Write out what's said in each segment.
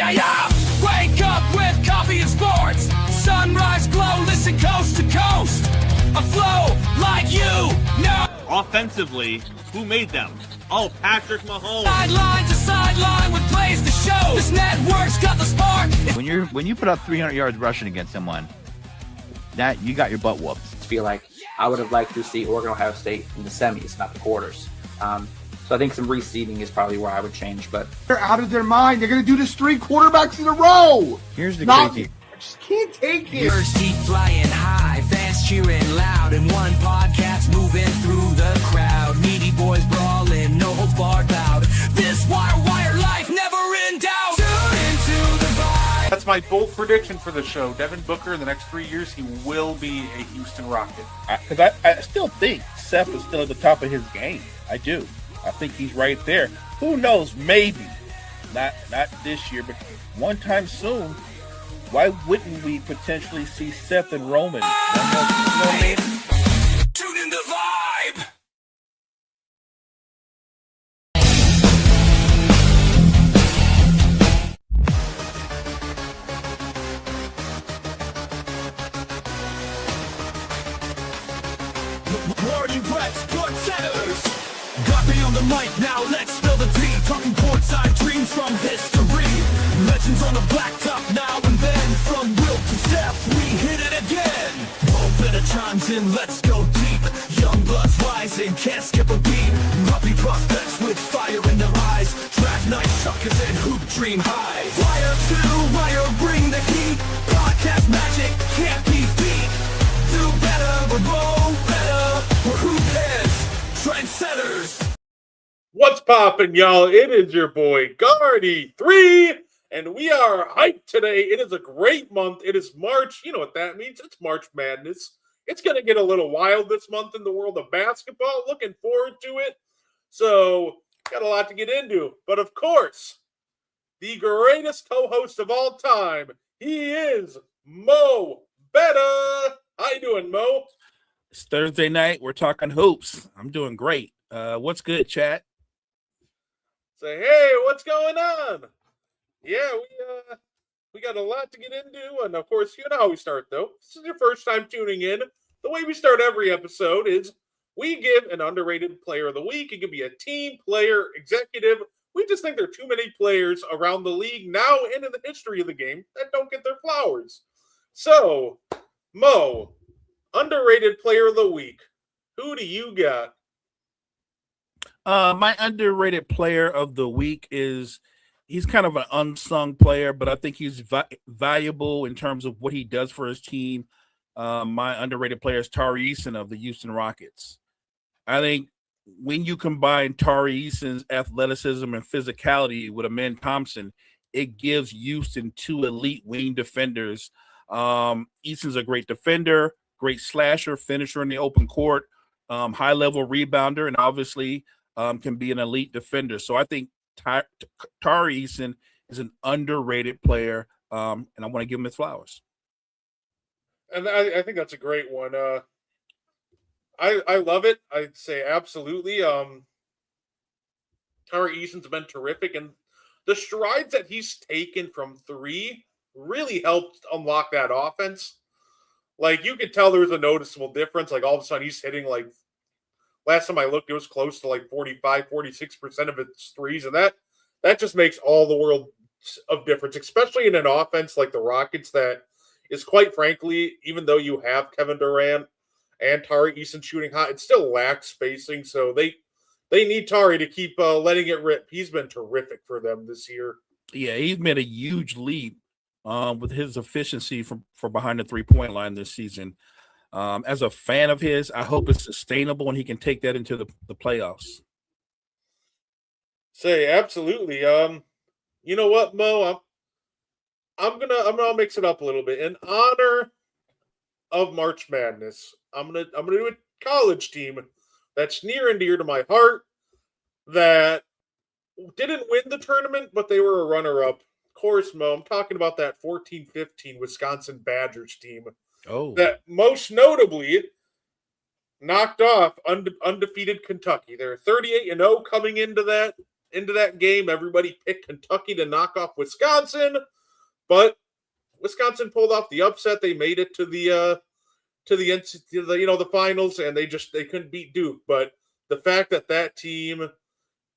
Yeah. Wake up with coffee and sports. Sunrise glow, listen coast to coast. A flow like you know. Offensively, who made them? Oh, Patrick Mahomes. Sideline to sideline with plays to show. This network's got the spark. When you put up 300 yards rushing against someone, that you got your butt whooped. I feel like I would have liked to see Oregon Ohio State in the semis, not the quarters. So I think some reseeding is probably where I would change. But they're out of their mind. They're going to do this 3 quarterbacks in a row. Here's the crazy. I just can't take it. Birds keep flying high, fast cheering loud, and one podcast moving through the crowd. Needy boys brawling, no holds barred loud. This wire life never in doubt. Tune into the vibe. That's my bold prediction for the show. Devin Booker, in the next 3 years, he will be a Houston Rocket. Because I still think Seth is still at the top of his game. I do. I think he's right there. Who knows? Maybe. Not this year, but one time soon. Why wouldn't we potentially see Seth and Roman? You know what I mean? Tune in the vibe. Warning Reps, Court Centers. Got me on the mic, now let's spill the tea. Talking courtside dreams from history. Legends on the blacktop now and then. From Wilt to Steph, we hit it again. Open the chimes in, let's go deep. Young blood's rising, can't skip a beat. Puppy prospects with fire in their eyes. Draft night suckers and hoop dream highs. Wire to wire, bring the heat. Podcast magic can't be beat. Do better, we're more better. We're hoop heads, trendsetters. What's poppin', y'all? It is your boy, Guardy3, and we are hyped today. It is a great month. It is March. You know what that means. It's March Madness. It's going to get a little wild this month in the world of basketball. Looking forward to it. So, got a lot to get into. But, of course, the greatest co-host of all time, he is Mo Betta. How you doing, Mo? It's Thursday night. We're talking hoops. I'm doing great. What's good, chat? Say, hey, what's going on? Yeah, we got a lot to get into, and of course, you know how we start, though. If this is your first time tuning in. The way we start every episode is we give an underrated player of the week. It could be a team, player, executive. We just think there are too many players around the league now and in the history of the game that don't get their flowers. So, Mo, underrated player of the week. Who do you got? My underrated player of the week is he's kind of an unsung player, but I think he's valuable in terms of what he does for his team. My underrated player is Tari Eason of the Houston Rockets. I think when you combine Tari Eason's athleticism and physicality with Amen Thompson, it gives Houston 2 elite wing defenders. Eason's a great defender, great slasher, finisher in the open court, high-level rebounder, and obviously can be an elite defender. So I think Tari Eason is an underrated player, and I want to give him his flowers. And I think that's a great one. I love it. I'd say absolutely. Tari Eason's been terrific, and the strides that he's taken from 3 really helped unlock that offense. Like, you could tell there was a noticeable difference. Like, all of a sudden he's hitting, like, last time I looked, it was close to like 45, 46% of its threes. And that just makes all the world of difference, especially in an offense like the Rockets that is, quite frankly, even though you have Kevin Durant and Tari Eason shooting hot, it still lacks spacing. So they need Tari to keep letting it rip. He's been terrific for them this year. Yeah, he's made a huge leap with his efficiency from behind the three-point line this season. As a fan of his, I hope it's sustainable and he can take that into the playoffs. Say absolutely. You know what, Mo? I'm gonna mix it up a little bit in honor of March Madness. I'm gonna do a college team that's near and dear to my heart that didn't win the tournament, but they were a runner-up. Of course, Mo, I'm talking about that 14-15 Wisconsin Badgers team. Oh, that most notably knocked off undefeated Kentucky. They're 38-0 coming into that game. Everybody picked Kentucky to knock off Wisconsin, but Wisconsin pulled off the upset. They made it to the the finals, and they couldn't beat Duke. But the fact that team,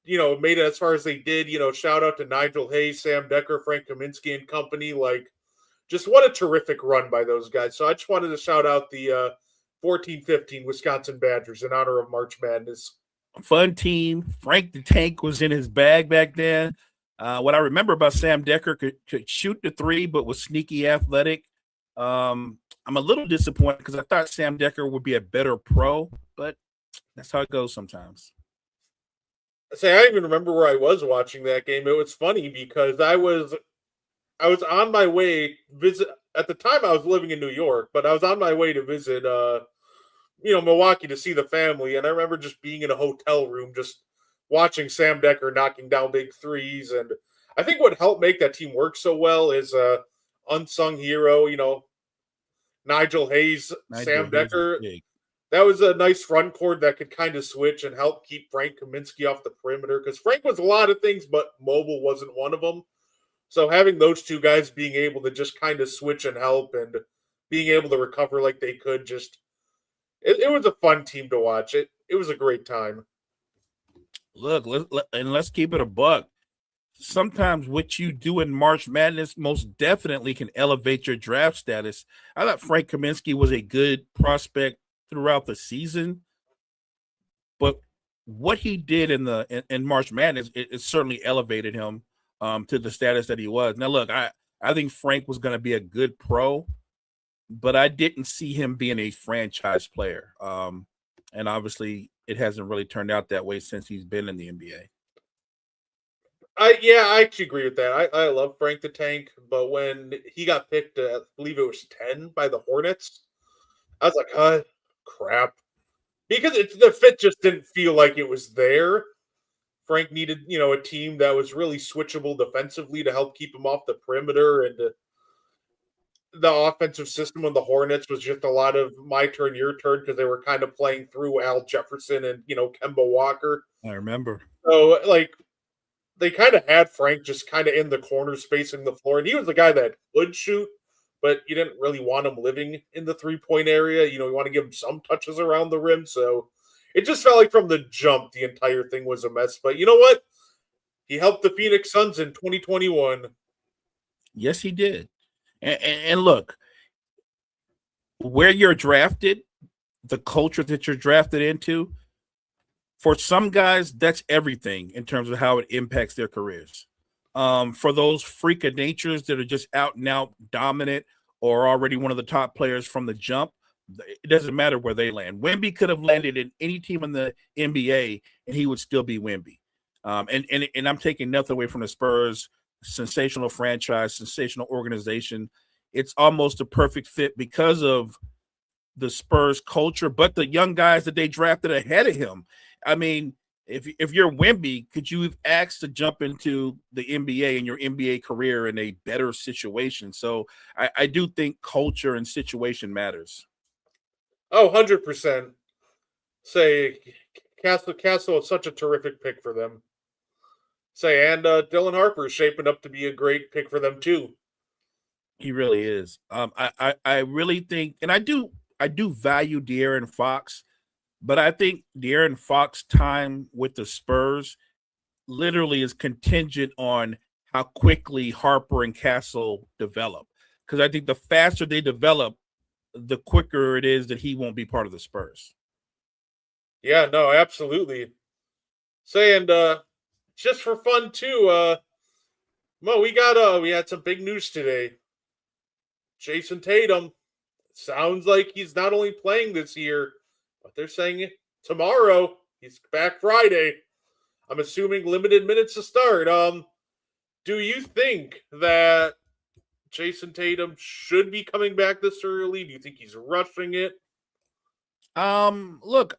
made it as far as they did, shout out to Nigel Hayes, Sam Decker, Frank Kaminsky and company. Like, just what a terrific run by those guys. So I just wanted to shout out the 14-15 Wisconsin Badgers in honor of March Madness. fun team. Frank the Tank was in his bag back then. What I remember about Sam Decker could shoot the three, but was sneaky athletic. I'm a little disappointed because I thought Sam Decker would be a better pro, but that's how it goes sometimes. I even remember where I was watching that game. It was funny because I was on my way visit. At the time, I was living in New York, but I was on my way to visit, Milwaukee to see the family. And I remember just being in a hotel room, just watching Sam Decker knocking down big threes. And I think what helped make that team work so well is unsung hero, Nigel Hayes, Sam Decker. That was a nice front court that could kind of switch and help keep Frank Kaminsky off the perimeter, because Frank was a lot of things, but mobile wasn't one of them. So having those two guys being able to just kind of switch and help and being able to recover like they could, it was a fun team to watch. It was a great time. Look, let's keep it a buck. Sometimes what you do in March Madness most definitely can elevate your draft status. I thought Frank Kaminsky was a good prospect throughout the season, but what he did in March Madness, it certainly elevated him to the status that he was. Now, look, I think Frank was going to be a good pro, but I didn't see him being a franchise player. And obviously, it hasn't really turned out that way since he's been in the NBA. I actually agree with that. I love Frank the Tank, but when he got picked, I believe it was 10 by the Hornets, I was like, crap. Because the fit just didn't feel like it was there. Frank needed, a team that was really switchable defensively to help keep him off the perimeter, and the offensive system of the Hornets was just a lot of my turn, your turn, because they were kind of playing through Al Jefferson and, Kemba Walker. I remember. So, they kind of had Frank just kind of in the corner spacing the floor, and he was the guy that could shoot, but you didn't really want him living in the three-point area. You want to give him some touches around the rim, so it just felt like from the jump, the entire thing was a mess. But you know what? He helped the Phoenix Suns in 2021. Yes, he did. And look, where you're drafted, the culture that you're drafted into, for some guys, that's everything in terms of how it impacts their careers. For those freak of natures that are just out and out dominant or already one of the top players from the jump, it doesn't matter where they land. Wemby could have landed in any team in the NBA, and he would still be Wemby. And I'm taking nothing away from the Spurs. Sensational franchise, sensational organization. It's almost a perfect fit because of the Spurs culture, but the young guys that they drafted ahead of him. I mean, if you're Wemby, could you have asked to jump into the NBA in your NBA career in a better situation? So I do think culture and situation matters. Oh, 100%. Say, Castle is such a terrific pick for them. And Dylan Harper is shaping up to be a great pick for them too. He really is. I really think, and I do value De'Aaron Fox, but I think De'Aaron Fox's time with the Spurs literally is contingent on how quickly Harper and Castle develop. Because I think the faster they develop, the quicker it is that he won't be part of the Spurs. Yeah, no, absolutely. Just for fun too, Mo, we had some big news today. Jason Tatum, sounds like he's not only playing this year, but they're saying tomorrow. He's back Friday. I'm assuming limited minutes to start. Do you think that Jason Tatum should be coming back this early? Do you think he's rushing it? Look,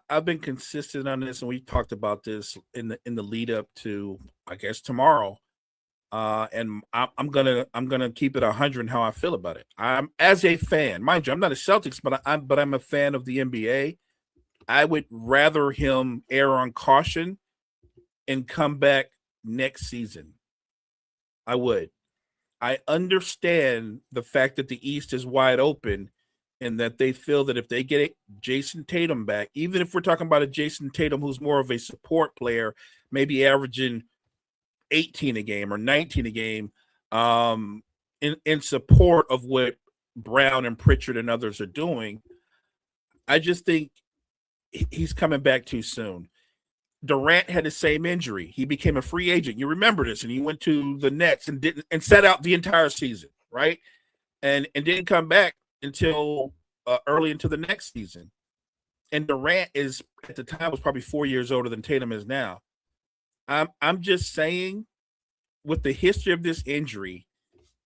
I've been consistent on this, and we talked about this in the lead up to, I guess, tomorrow. And I'm gonna keep it 100 how I feel about it. I'm as a fan, mind you, I'm not a Celtics, but I'm a fan of the NBA. I would rather him err on caution and come back next season. I would. I understand the fact that the East is wide open and that they feel that if they get Jason Tatum back, even if we're talking about a Jason Tatum who's more of a support player, maybe averaging 18 a game or 19 a game, in support of what Brown and Pritchard and others are doing, I just think he's coming back too soon. Durant had the same injury. He became a free agent. You remember this, and he went to the Nets and sat out the entire season, right? And didn't come back until early into the next season. And Durant is at the time was probably 4 years older than Tatum is now. I'm just saying, with the history of this injury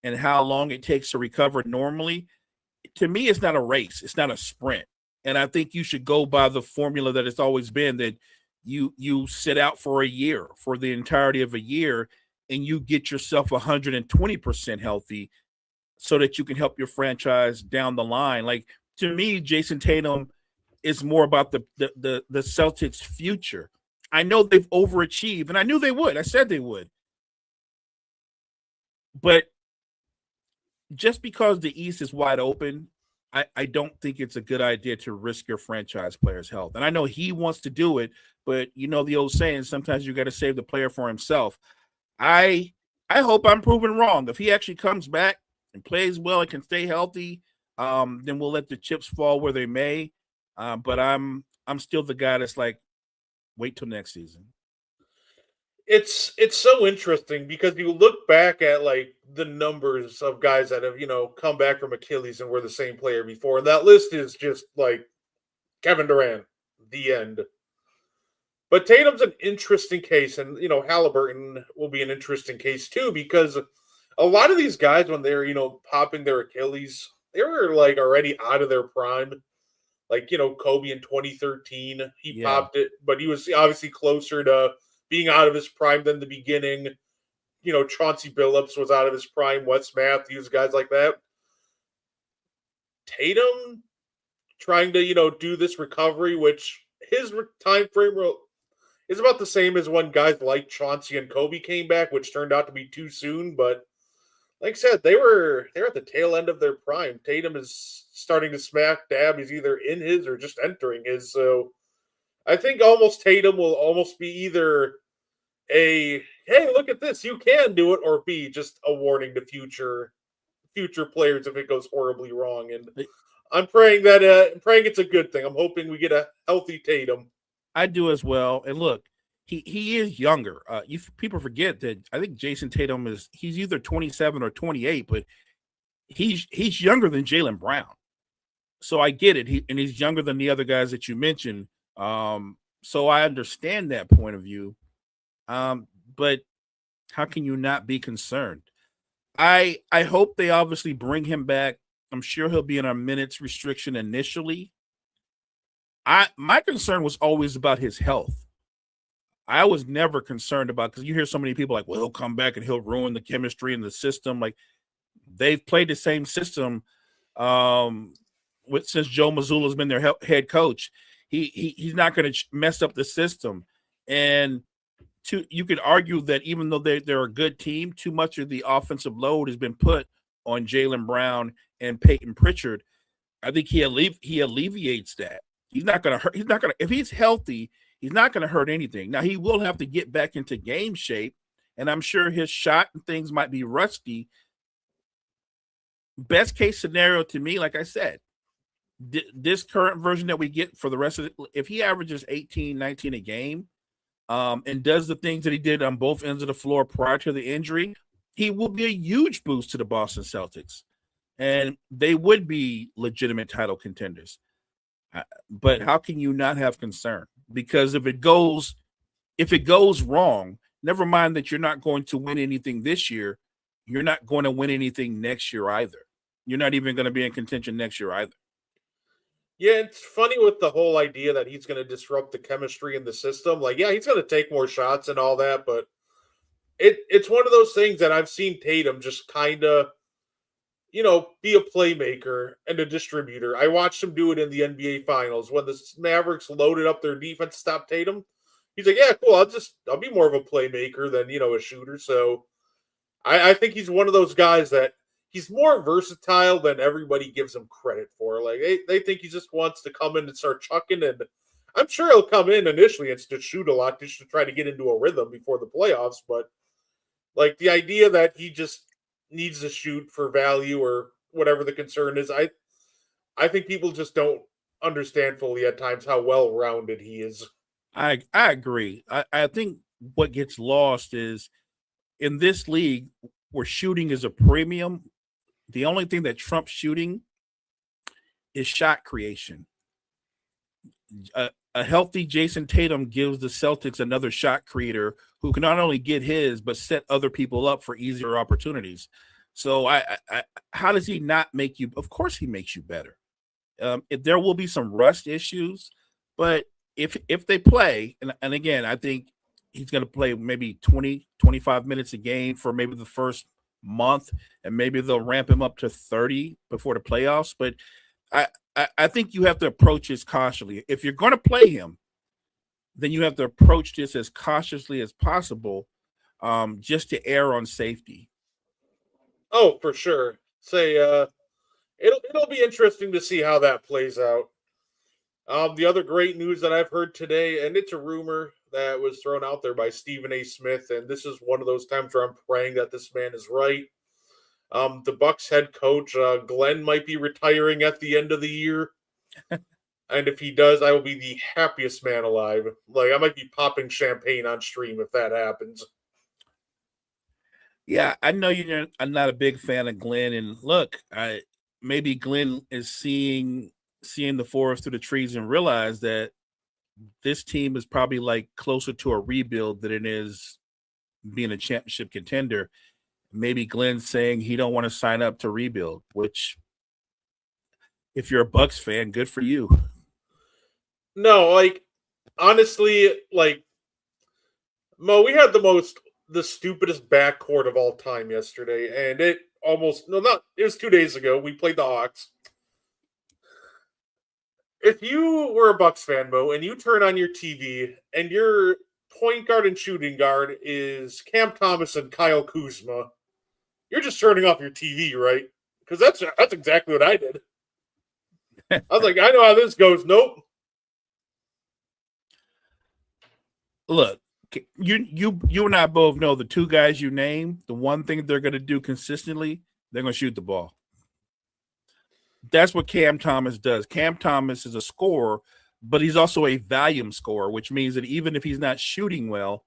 and how long it takes to recover normally, to me, it's not a race. It's not a sprint. And I think you should go by the formula that it's always been, that you sit out for a year, for the entirety of a year, and you get yourself 120% healthy so that you can help your franchise down the line. Like, to me, Jason Tatum is more about the Celtics' future. I know they've overachieved, and I knew they would. I said they would. But just because the East is wide open, I don't think it's a good idea to risk your franchise player's health. And I know he wants to do it, but you know the old saying, sometimes you got to save the player for himself. I hope I'm proven wrong. If he actually comes back and plays well and can stay healthy, then we'll let the chips fall where they may. But I'm still the guy that's like, wait till next season. It's so interesting because you look back at like the numbers of guys that have, come back from Achilles and were the same player before. And that list is just like Kevin Durant, the end. But Tatum's an interesting case, and Halliburton will be an interesting case too, because a lot of these guys, when they're popping their Achilles, they were like already out of their prime. Like Kobe in 2013, he popped it, but he was obviously closer to being out of his prime than the beginning. Chauncey Billups was out of his prime, Wes Matthews, guys like that. Tatum trying to do this recovery, which his time frame is about the same as when guys like Chauncey and Kobe came back, which turned out to be too soon. But like I said, they're at the tail end of their prime. Tatum is starting to smack dab. He's either in his or just entering his. So I think almost Tatum will almost be either a, hey, look at this, you can do it, or B, just a warning to future players if it goes horribly wrong. And I'm praying that it's a good thing. I'm hoping we get a healthy Tatum. I do as well. And look, he is younger. People forget that I think Jason Tatum he's either 27 or 28, but he's younger than Jaylen Brown. So I get it. And he's younger than the other guys that you mentioned. So I understand that point of view. But how can you not be concerned? I hope they obviously bring him back. I'm sure he'll be in a minutes restriction initially. My concern was always about his health. I was never concerned about, because you hear so many people like, well, he'll come back and he'll ruin the chemistry in the system. Like, they've played the same system since Joe Mazzulla's been their head coach. He's not going to mess up the system. And you could argue that even though they're a good team, too much of the offensive load has been put on Jaylen Brown and Peyton Pritchard. I think he alleviates that. He's not going to hurt. If he's healthy, he's not going to hurt anything. Now, he will have to get back into game shape, and I'm sure his shot and things might be rusty. Best case scenario to me, like I said, this current version that we get for the rest of it, if he averages 18, 19 a game, and does the things that he did on both ends of the floor prior to the injury, he will be a huge boost to the Boston Celtics, and they would be legitimate title contenders. But how can you not have concern? Because if it goes wrong, never mind that you're not going to win anything this year, you're not going to win anything next year either. You're not even going to be in contention next year either. Yeah, it's funny with the whole idea that he's going to disrupt the chemistry in the system. Like, yeah, he's going to take more shots and all that, but it's one of those things that I've seen Tatum just kind of, be a playmaker and a distributor. I watched him do it in the NBA Finals when the Mavericks loaded up their defense to stop Tatum. He's like, yeah, cool. I'll be more of a playmaker than a shooter. So I think he's one of those guys that he's more versatile than everybody gives him credit for. Like they think he just wants to come in and start chucking, and I'm sure he'll come in initially and to shoot a lot just to try to get into a rhythm before the playoffs. But like the idea that he just needs to shoot for value or whatever the concern is, I think people just don't understand fully at times how well-rounded he is. I agree. I think what gets lost is in this league where shooting is a premium, the only thing that trumps shooting is shot creation. A healthy Jason Tatum gives the Celtics another shot creator who can not only get his, but set other people up for easier opportunities. So how does he not make you? Of course he makes you better. There will be some rust issues, but if they play, and again, I think he's going to play maybe 20, 25 minutes a game for maybe the first month, and maybe they'll ramp him up to 30 before the playoffs. But I think you have to approach this cautiously. If you're going to play him, then you have to approach this as cautiously as possible, just to err on safety. Oh, for sure. It'll be interesting to see how that plays out. The other great news that I've heard today, and it's a rumor that was thrown out there by Stephen A. Smith, and this is one of those times where I'm praying that this man is right. The Bucks head coach, Glenn, might be retiring at the end of the year. And if he does, I will be the happiest man alive. Like, I might be popping champagne on stream if that happens. Yeah, I know I'm not a big fan of Glenn. And look, maybe Glenn is seeing the forest through the trees and realize that this team is probably like closer to a rebuild than it is being a championship contender. Maybe Glenn's saying he don't want to sign up to rebuild, which if you're a Bucks fan, good for you. No, like, honestly, like, Mo, we had the stupidest backcourt of all time yesterday, and it was 2 days ago. We played the Hawks. If you were a Bucks fan, Mo, and you turn on your TV and your point guard and shooting guard is Cam Thomas and Kyle Kuzma, you're just turning off your TV, right? Because that's exactly what I did. I was like, I know how this goes. Nope. Look, you and I both know the two guys you name, the one thing they're going to do consistently, they're going to shoot the ball. That's what Cam Thomas does. Cam Thomas is a scorer, but he's also a volume scorer, which means that even if he's not shooting well,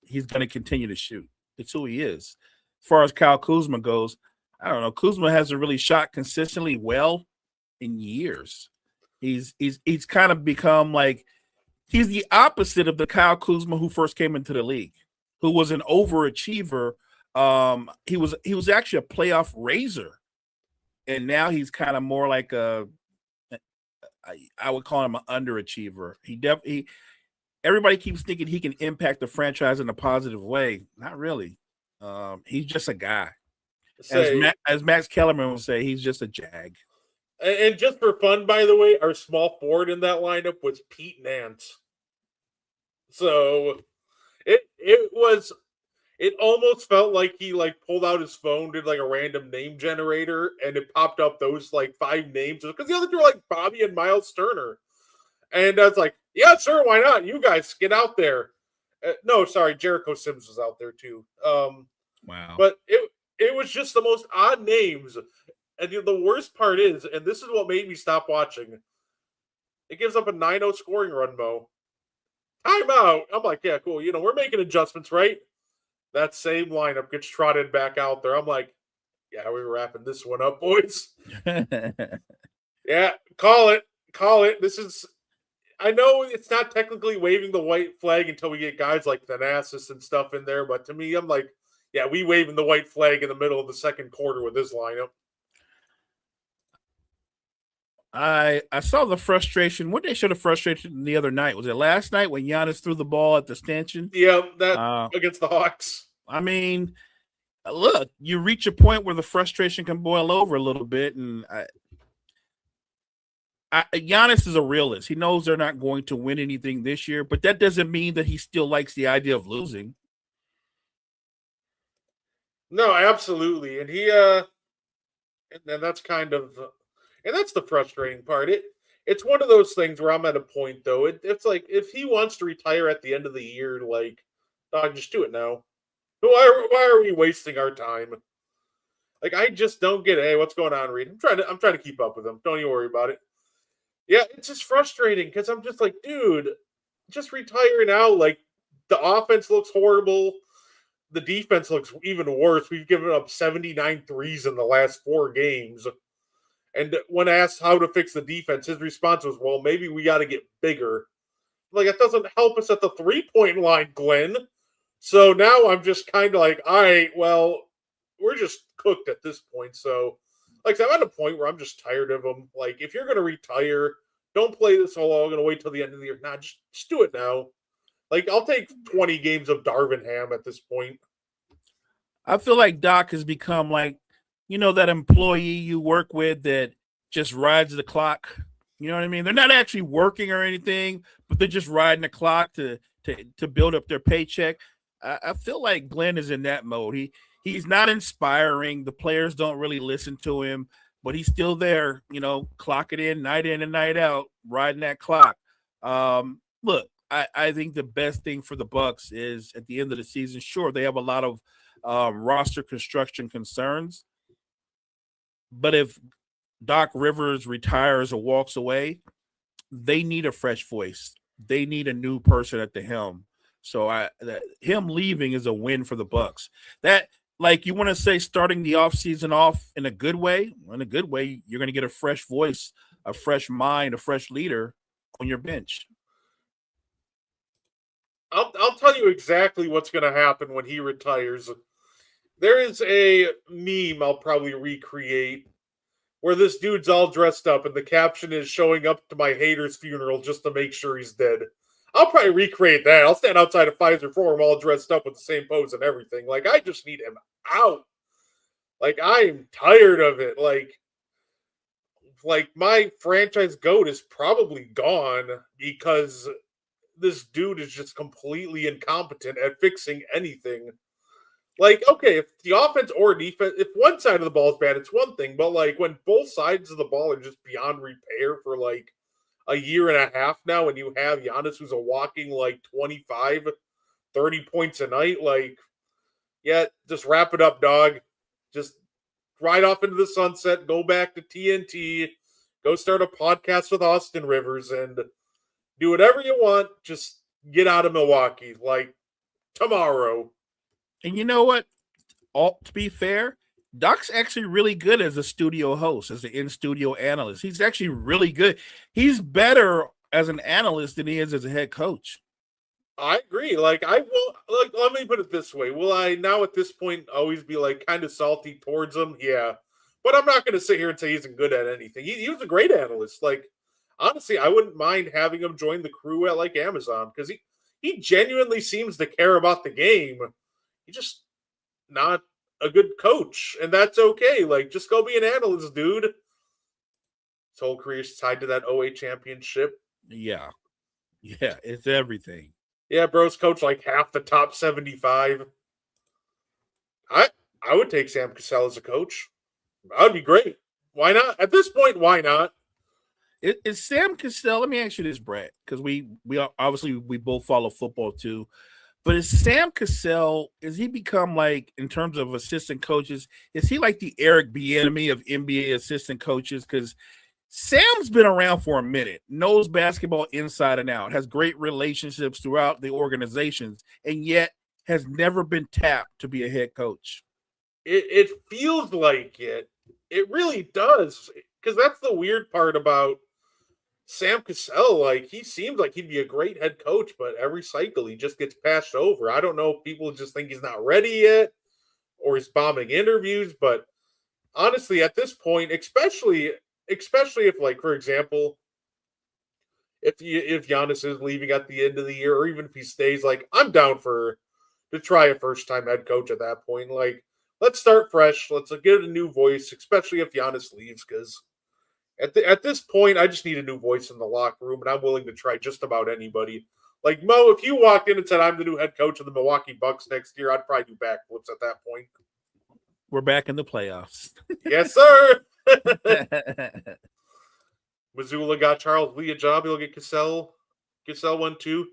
he's going to continue to shoot. It's who he is. As far as Kyle Kuzma goes, I don't know. Kuzma hasn't really shot consistently well in years. He's kind of become like he's the opposite of the Kyle Kuzma who first came into the league, who was an overachiever. He was actually a playoff raiser, and now he's kind of more like I would call him an underachiever. Everybody keeps thinking he can impact the franchise in a positive way. Not really. He's just a guy. As Max Kellerman would say, he's just a jag. And just for fun, by the way, our small forward in that lineup was Pete Nance. So it almost felt like he pulled out his phone, did like a random name generator, and it popped up those 5 names because the other two were like Bobby and Miles Turner. And I was like, yeah, sure, why not? You guys get out there. No, sorry, Jericho Sims was out there too. Wow. But it was just the most odd names. And the worst part is, and this is what made me stop watching, it gives up a 9-0 scoring run, Mo. Timeout. I'm like, yeah, cool. We're making adjustments, right? That same lineup gets trotted back out there. I'm like, yeah, we're wrapping this one up, boys. Yeah, call it. This is, I know it's not technically waving the white flag until we get guys like Thanasis and stuff in there, but to me, I'm like, yeah, we waving the white flag in the middle of the second quarter with this lineup. I saw the frustration. What they showed the frustration the other night? Was it last night when Giannis threw the ball at the stanchion? Yeah, that against the Hawks. I mean, look, you reach a point where the frustration can boil over a little bit, and Giannis is a realist. He knows they're not going to win anything this year, but that doesn't mean that he still likes the idea of losing. No, absolutely. And and that's kind of, and that's the frustrating part. It's one of those things where I'm at a point though. It's like if he wants to retire at the end of the year, like, dog, just do it now. Why are we wasting our time? Like, I just don't get it. Hey, what's going on, Reed? I'm trying to keep up with him. Don't you worry about it. Yeah, it's just frustrating because I'm just like, dude, just retire now. Like, the offense looks horrible. The defense looks even worse. We've given up 79 threes in the last 4 games. And when asked how to fix the defense, his response was, well, maybe we got to get bigger. Like, it doesn't help us at the 3-point line, Glenn. So now I'm just kind of like, all right, well, we're just cooked at this point. So, like, I'm at a point where I'm just tired of him. Like, if you're going to retire, don't play this whole, I'm going to wait till the end of the year. Nah, just do it now. Like, I'll take 20 games of Darvin Ham at this point. I feel like Doc has become like, that employee you work with that just rides the clock. You know what I mean? They're not actually working or anything, but they're just riding the clock to build up their paycheck. I feel like Glenn is in that mode. He's not inspiring. The players don't really listen to him, but he's still there, clocking in and night out, riding that clock. Look, I think the best thing for the Bucks is at the end of the season, sure, they have a lot of roster construction concerns, but if Doc Rivers retires or walks away, they need a fresh voice. They need a new person at the helm. So him leaving is a win for the Bucks. That, like, you want to say starting the offseason off in a good way? In a good way, you're going to get a fresh voice, a fresh mind, a fresh leader on your bench. I'll tell you exactly what's going to happen when he retires. There is a meme I'll probably recreate where this dude's all dressed up and the caption is showing up to my hater's funeral just to make sure he's dead. I'll probably recreate that. I'll stand outside of Pfizer Forum all dressed up with the same pose and everything. Like, I just need him out. Like, I'm tired of it. Like my franchise GOAT is probably gone because this dude is just completely incompetent at fixing anything. Like, okay, if the offense or defense, if one side of the ball is bad, it's one thing. But, like, when both sides of the ball are just beyond repair for, like, a year and a half now, and you have Giannis who's a walking, like, 25, 30 points a night, like, yeah, just wrap it up, dog. Just ride off into the sunset, go back to TNT, go start a podcast with Austin Rivers, and do whatever you want. Just get out of Milwaukee, like, tomorrow. And you know what? To be fair, Doc's actually really good as a studio host, as an in-studio analyst. He's actually really good. He's better as an analyst than he is as a head coach. I agree. Like, I will, like, let me put it this way. Will I now at this point always be, like, kind of salty towards him? Yeah. But I'm not going to sit here and say he isn't good at anything. He was a great analyst. Like, honestly, I wouldn't mind having him join the crew at, like, Amazon because he genuinely seems to care about the game. He's just not a good coach, and that's okay. Like, just go be an analyst, dude. His whole career's tied to that OA championship. Yeah, it's everything. Yeah, bro's coach like half the top 75. I would take Sam Cassell as a coach. That would be great. Why not? At this point, why not? Is Sam Cassell? Let me ask you this, Brett, because we obviously we both follow football too. But is Sam Cassell, is he become like, in terms of assistant coaches, is he like the Eric Bieniemy of NBA assistant coaches? Because Sam's been around for a minute, knows basketball inside and out, has great relationships throughout the organizations, and yet has never been tapped to be a head coach. It feels like it. It really does. Because that's the weird part about Sam Cassell. Like, he seems like he'd be a great head coach, but every cycle he just gets passed over. I don't know if people just think he's not ready yet or he's bombing interviews, but honestly, at this point, especially if, like, for example, if Giannis is leaving at the end of the year, or even if he stays, like, I'm down to to try a first-time head coach at that point. Like, let's start fresh. Let's get a new voice, especially if Giannis leaves, because at this point, I just need a new voice in the locker room, and I'm willing to try just about anybody. Like, Mo, if you walked in and said, I'm the new head coach of the Milwaukee Bucks next year, I'd probably do backflips at that point. We're back in the playoffs. Yes, sir. Missoula got Charles Lee a job. He'll get Cassell. Cassell one, too.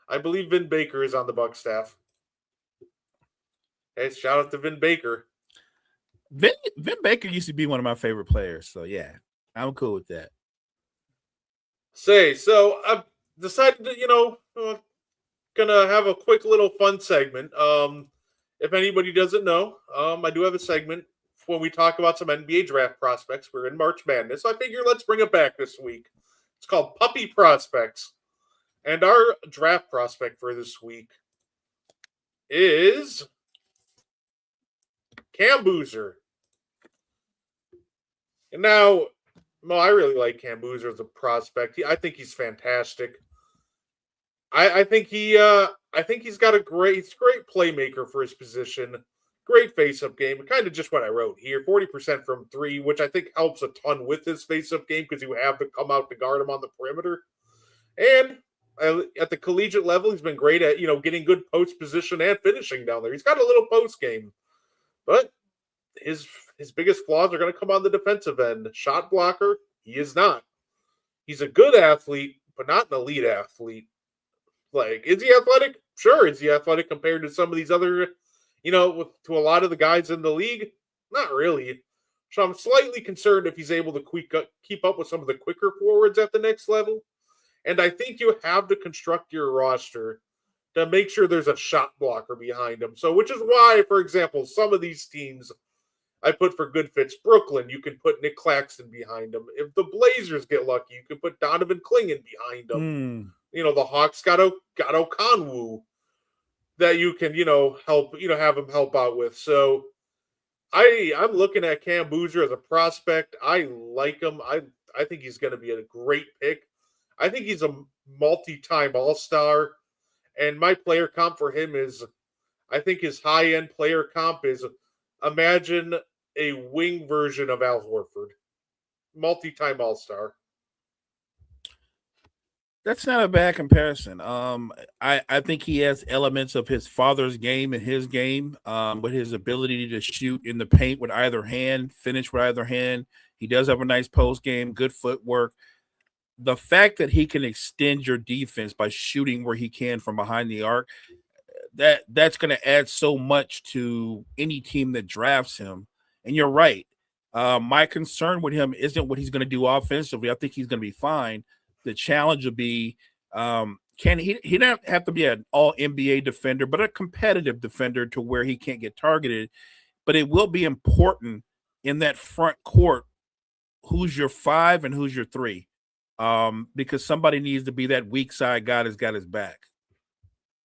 I believe Vin Baker is on the Bucs staff. Hey, shout out to Vin Baker. Vin Baker used to be one of my favorite players. So, yeah, I'm cool with that. So I've decided that, gonna have a quick little fun segment. If anybody doesn't know, I do have a segment when we talk about some NBA draft prospects. We're in March Madness. So I figure let's bring it back this week. It's called Puppy Prospects. And our draft prospect for this week is Cam Boozer. And now, Mo, I really like Cam Boozer as a prospect. I think he's fantastic. I think he's got a great playmaker for his position. Great face-up game. Kind of just what I wrote here. 40% from three, which I think helps a ton with his face-up game because you have to come out to guard him on the perimeter. And at the collegiate level, he's been great at, getting good post position and finishing down there. He's got a little post game, but his biggest flaws are going to come on the defensive end. Shot blocker, he is not. He's a good athlete, but not an elite athlete. Like, is he athletic? Sure. Is he athletic compared to some of these other, to a lot of the guys in the league? Not really. So I'm slightly concerned if he's able to keep up with some of the quicker forwards at the next level. And I think you have to construct your roster to make sure there's a shot blocker behind him. So, which is why, for example, some of these teams I put for good fits. Brooklyn, you can put Nick Claxton behind him. If the Blazers get lucky, you can put Donovan Clingan behind him. The Hawks got Okonwu that you can, help, have him help out with. So I'm looking at Cam Boozer as a prospect. I like him. I think he's going to be a great pick. I think he's a multi-time All-Star, and my player comp for him is, I think his high-end player comp is, imagine a wing version of Al Horford. Multi-time All-Star. That's not a bad comparison. I think he has elements of his father's game in his game, with his ability to shoot in the paint with either hand, finish with either hand. He does have a nice post game, good footwork. The fact that he can extend your defense by shooting where he can from behind the arc, that's going to add so much to any team that drafts him. And you're right. My concern with him isn't what he's going to do offensively. I think he's going to be fine. The challenge will be, can he don't have to be an all NBA defender, but a competitive defender to where he can't get targeted. But it will be important in that front court, who's your 5 and who's your 3. Because somebody needs to be that weak side guy that's got his back.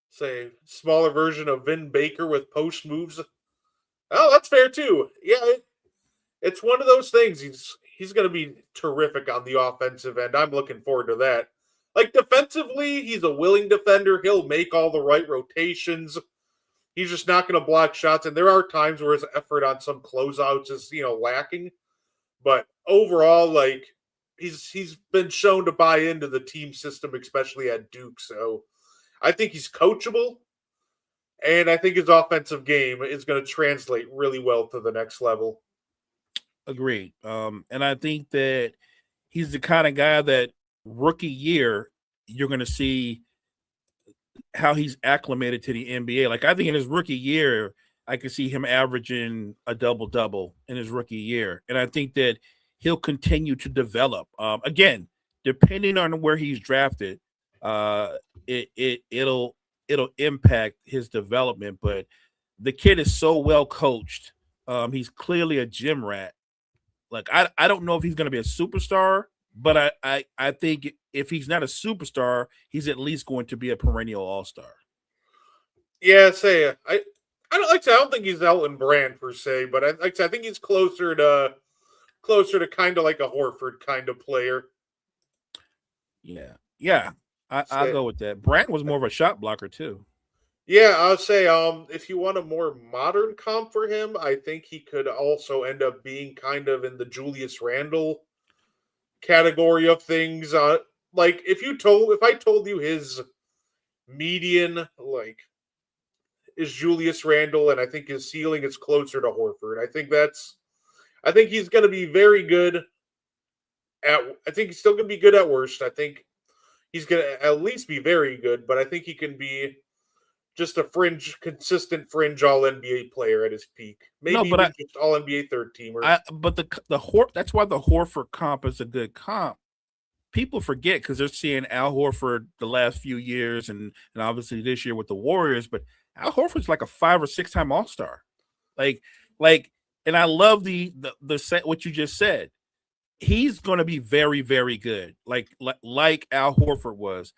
Say smaller version of Vin Baker with post moves. Oh, that's fair too. Yeah, it's one of those things. He's going to be terrific on the offensive end. I'm looking forward to that. Like defensively, he's a willing defender. He'll make all the right rotations. He's just not going to block shots. And there are times where his effort on some closeouts is, lacking. But overall, like, he's been shown to buy into the team system, especially at Duke. So I think he's coachable, and I think his offensive game is going to translate really well to the next level. Agreed. And I think that he's the kind of guy that rookie year you're going to see how he's acclimated to the NBA. Like, I think in his rookie year, I could see him averaging a double-double in his rookie year. And I think that he'll continue to develop. Again, depending on where he's drafted, it'll impact his development. But the kid is so well coached. He's clearly a gym rat. Like, I don't know if he's going to be a superstar, but I think if he's not a superstar, he's at least going to be a perennial all-star. Yeah, I don't think he's Elton Brand per se, but I think he's closer to kind of like a Horford kind of player. Yeah. I'll go with that. Brand was more of a shot blocker too. Yeah, I'll say if you want a more modern comp for him, I think he could also end up being kind of in the Julius Randle category of things. Like if I told you his median like is Julius Randle, and I think his ceiling is closer to Horford. I think he's going to be very good I think he's still going to be good at worst. I think he's going to at least be very good, but I think he can be just a consistent fringe All NBA player at his peak. Maybe No, but even just All NBA third teamer. But that's why the Horford comp is a good comp. People forget because they're seeing Al Horford the last few years and obviously this year with the Warriors, but Al Horford's like a 5 or 6 time All-Star. Like, and I love the set what you just said. He's going to be very, very good. Like Al Horford was.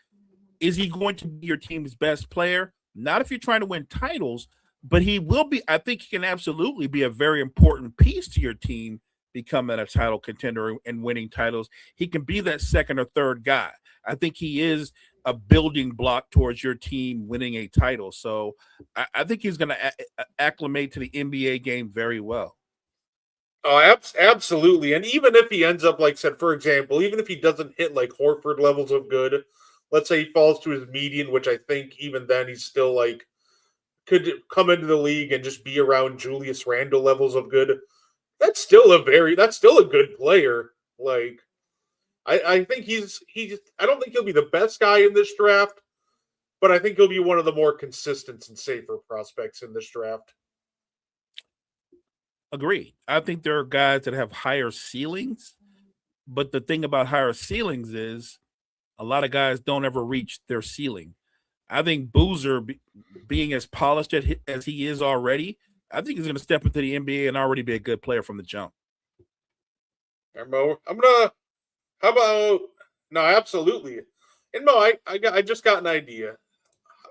Is he going to be your team's best player? Not if you're trying to win titles, but he will be. I think he can absolutely be a very important piece to your team becoming a title contender and winning titles. He can be that second or third guy. I think he is a building block towards your team winning a title. So I think he's going to acclimate to the NBA game very well. Oh, absolutely. And even if he ends up, like I said, for example, even if he doesn't hit like Horford levels of good, let's say he falls to his median, which I think even then he's still like could come into the league and just be around Julius Randle levels of good. That's still a good player. Like I think I don't think he'll be the best guy in this draft, but I think he'll be one of the more consistent and safer prospects in this draft. Agree. I think there are guys that have higher ceilings, but the thing about higher ceilings is a lot of guys don't ever reach their ceiling. I think Boozer, being as polished as he is already, I think he's going to step into the NBA and already be a good player from the jump. Mo, how about, no, absolutely. And Mo, I just got an idea.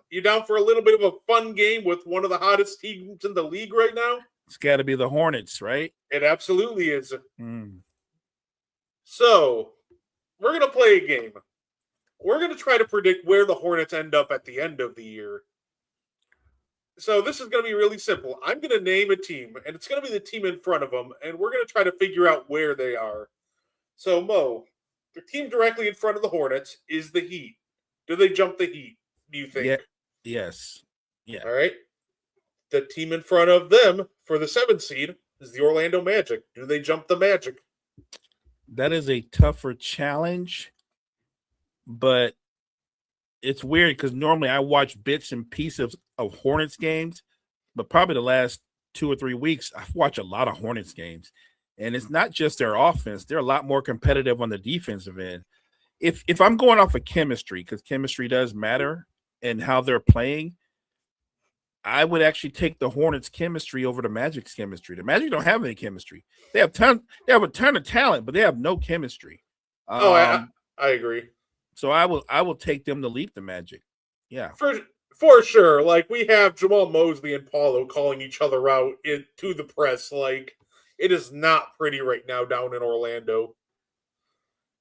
You down for a little bit of a fun game with one of the hottest teams in the league right now? It's got to be the Hornets, right? It absolutely is. So, we're going to play a game. We're going to try to predict where the Hornets end up at the end of the year. So, this is going to be really simple. I'm going to name a team, and it's going to be the team in front of them, and we're going to try to figure out where they are. So, Mo, the team directly in front of the Hornets is the Heat. Do they jump the Heat, do you think? Yeah. Yes. Yeah. All right. The team in front of them for the 7th seed is the Orlando Magic. Do they jump the Magic? That is a tougher challenge, but it's weird because normally I watch bits and pieces of Hornets games, but probably the last 2 or 3 weeks, I've watched a lot of Hornets games. And it's not just their offense. They're a lot more competitive on the defensive end. If I'm going off of chemistry, because chemistry does matter and how they're playing, I would actually take the Hornets' chemistry over the Magic's chemistry. The Magic don't have any chemistry. They have a ton of talent, but they have no chemistry. I agree. So I will take them to leap the Magic. Yeah. For sure. Like, we have Jamal Mosley and Paulo calling each other out to the press. Like, it is not pretty right now down in Orlando.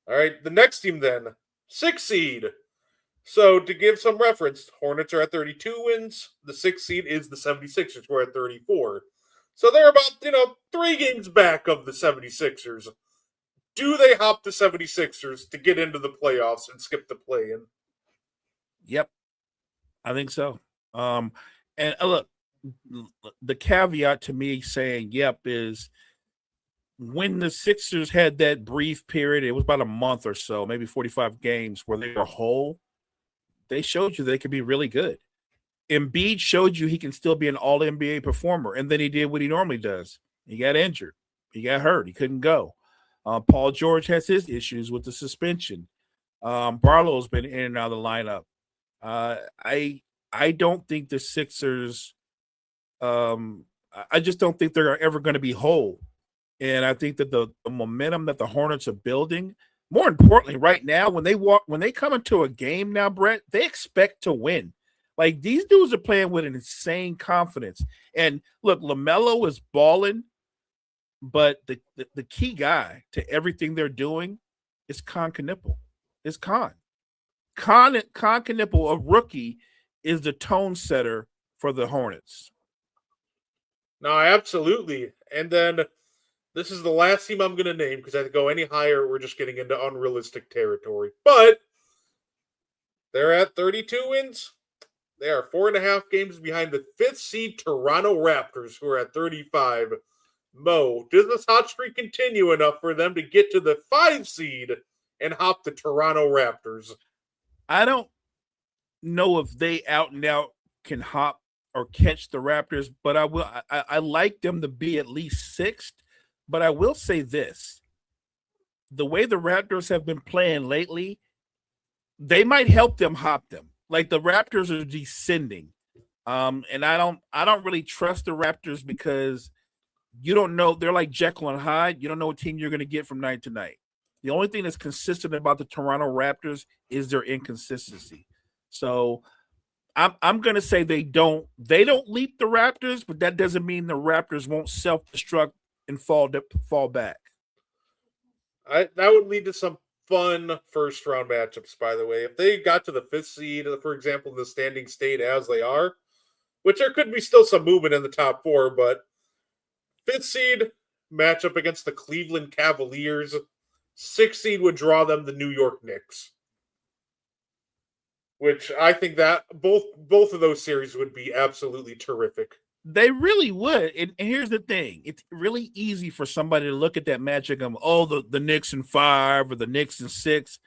All right, the next team then, 6th seed. So, to give some reference, Hornets are at 32 wins. The 6th seed is the 76ers, who are at 34. So, they're about, 3 games back of the 76ers. Do they hop the 76ers to get into the playoffs and skip the play-in? Yep. I think so. And look, the caveat to me saying yep is when the Sixers had that brief period, it was about a month or so, maybe 45 games where they were whole. They showed you they could be really good. Embiid showed you he can still be an all-NBA performer, and then he did what he normally does. He got injured. He got hurt. He couldn't go. Paul George has his issues with the suspension. Barlow's been in and out of the lineup. I don't think the Sixers I just don't think they're ever going to be whole. And I think that the momentum that the Hornets are building, more importantly, right now, when they come into a game now, Brett, they expect to win. Like, these dudes are playing with an insane confidence. And look, LaMelo is balling, but the key guy to everything they're doing is Con Knipple. It's Con Knipple, a rookie, is the tone setter for the Hornets. No, absolutely. And then this is the last team I'm going to name because I go any higher, we're just getting into unrealistic territory. But they're at 32 wins. They are 4.5 games behind the 5th seed Toronto Raptors, who are at 35. Mo, does this hot streak continue enough for them to get to the 5 seed and hop the Toronto Raptors? I don't know if they out and out can hop or catch the Raptors, but I like them to be at least 6th. But I will say this. The way the Raptors have been playing lately, they might help them hop them. Like the Raptors are descending. And I don't really trust the Raptors because you don't know. They're like Jekyll and Hyde. You don't know what team you're going to get from night to night. The only thing that's consistent about the Toronto Raptors is their inconsistency. So I'm going to say they don't leap the Raptors, but that doesn't mean the Raptors won't self-destruct and fall back. That would lead to some fun first round matchups, by the way. If they got to the 5th seed, for example, the standing state as they are, which there could be still some movement in the top 4, but 5th seed matchup against the Cleveland Cavaliers, 6th seed would draw them the New York Knicks. Which I think that both of those series would be absolutely terrific. They really would. And here's the thing. It's really easy for somebody to look at that matchup and go, the Knicks in 5 or the Knicks in 6.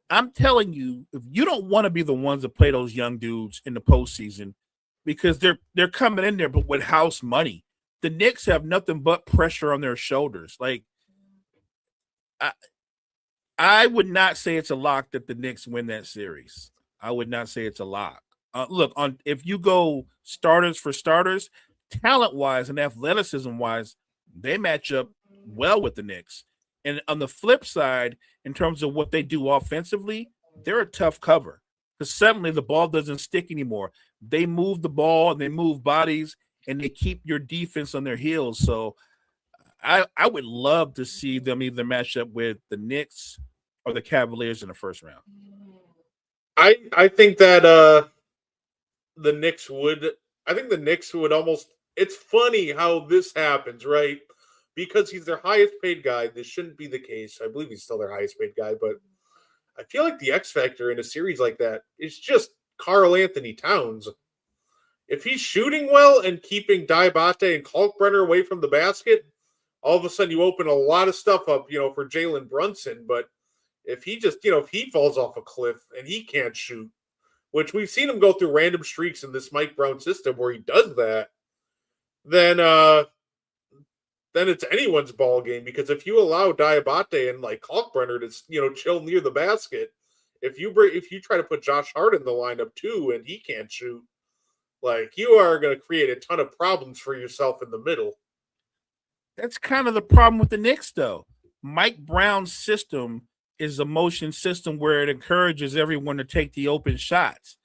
I'm telling you, if you don't want to be the ones that play those young dudes in the postseason because they're coming in there but with house money. The Knicks have nothing but pressure on their shoulders. Like, I would not say it's a lock that the Knicks win that series. I would not say it's a lock. Look, if you go starters for starters, talent-wise and athleticism-wise, they match up well with the Knicks. And on the flip side, in terms of what they do offensively, they're a tough cover because suddenly the ball doesn't stick anymore. They move the ball and they move bodies and they keep your defense on their heels. So I would love to see them either match up with the Knicks or the Cavaliers in the first round. I think that the Knicks would. I think the Knicks would almost. It's funny how this happens, right? Because he's their highest paid guy. This shouldn't be the case. I believe he's still their highest paid guy, but I feel like the X factor in a series like that is just Karl Anthony Towns. If he's shooting well and keeping Diabate and Kalkbrenner away from the basket, all of a sudden you open a lot of stuff up, for Jalen Brunson. But if he just, if he falls off a cliff and he can't shoot, which we've seen him go through random streaks in this Mike Brown system where he does that, then it's anyone's ball game. Because if you allow Diabate and like Kalkbrenner to, chill near the basket, if you try to put Josh Hart in the lineup too and he can't shoot, like you are going to create a ton of problems for yourself in the middle. That's kind of the problem with the Knicks, though. Mike Brown's system is a motion system where it encourages everyone to take the open shots.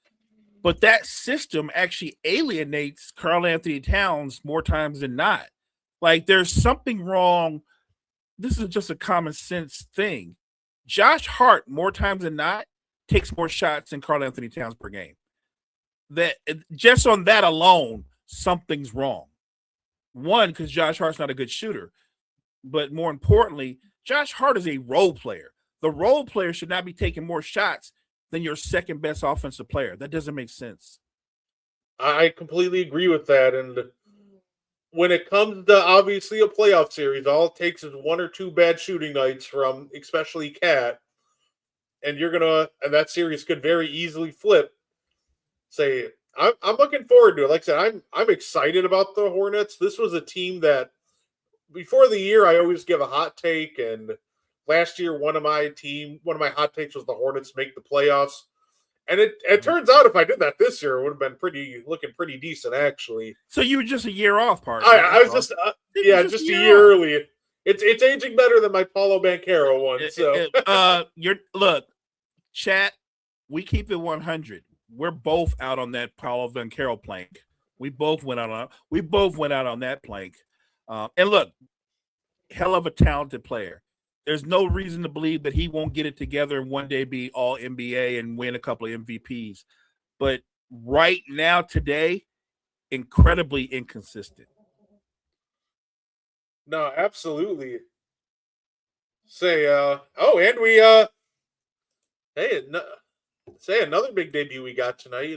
But that system actually alienates Karl Anthony Towns more times than not. Like there's something wrong. This is just a common sense thing. Josh Hart, more times than not, takes more shots than Karl Anthony Towns per game. That just on that alone, something's wrong. One, because Josh Hart's not a good shooter. But more importantly, Josh Hart is a role player. The role player should not be taking more shots than your second best offensive player. That doesn't make sense. I completely agree with that. And when it comes to obviously a playoff series, all it takes is 1 or 2 bad shooting nights from especially Cat. And and that series could very easily flip. Say, I'm looking forward to it. Like I said, I'm excited about the Hornets. This was a team that before the year, I always give a hot take. And last year, one of my hot takes was the Hornets make the playoffs. And it turns out if I did that this year, it would have been looking pretty decent, actually. So you were just a year off, partner. I was just just a year early. It's aging better than my Paulo Banchero one. So look, chat. We keep it 100. We're both out on that Paulo Banchero plank. We both went out on that plank. And look, hell of a talented player. There's no reason to believe that he won't get it together and one day be all NBA and win a couple of MVPs. But right now today, incredibly inconsistent. No, absolutely. And we hey, no, say another big debut we got tonight.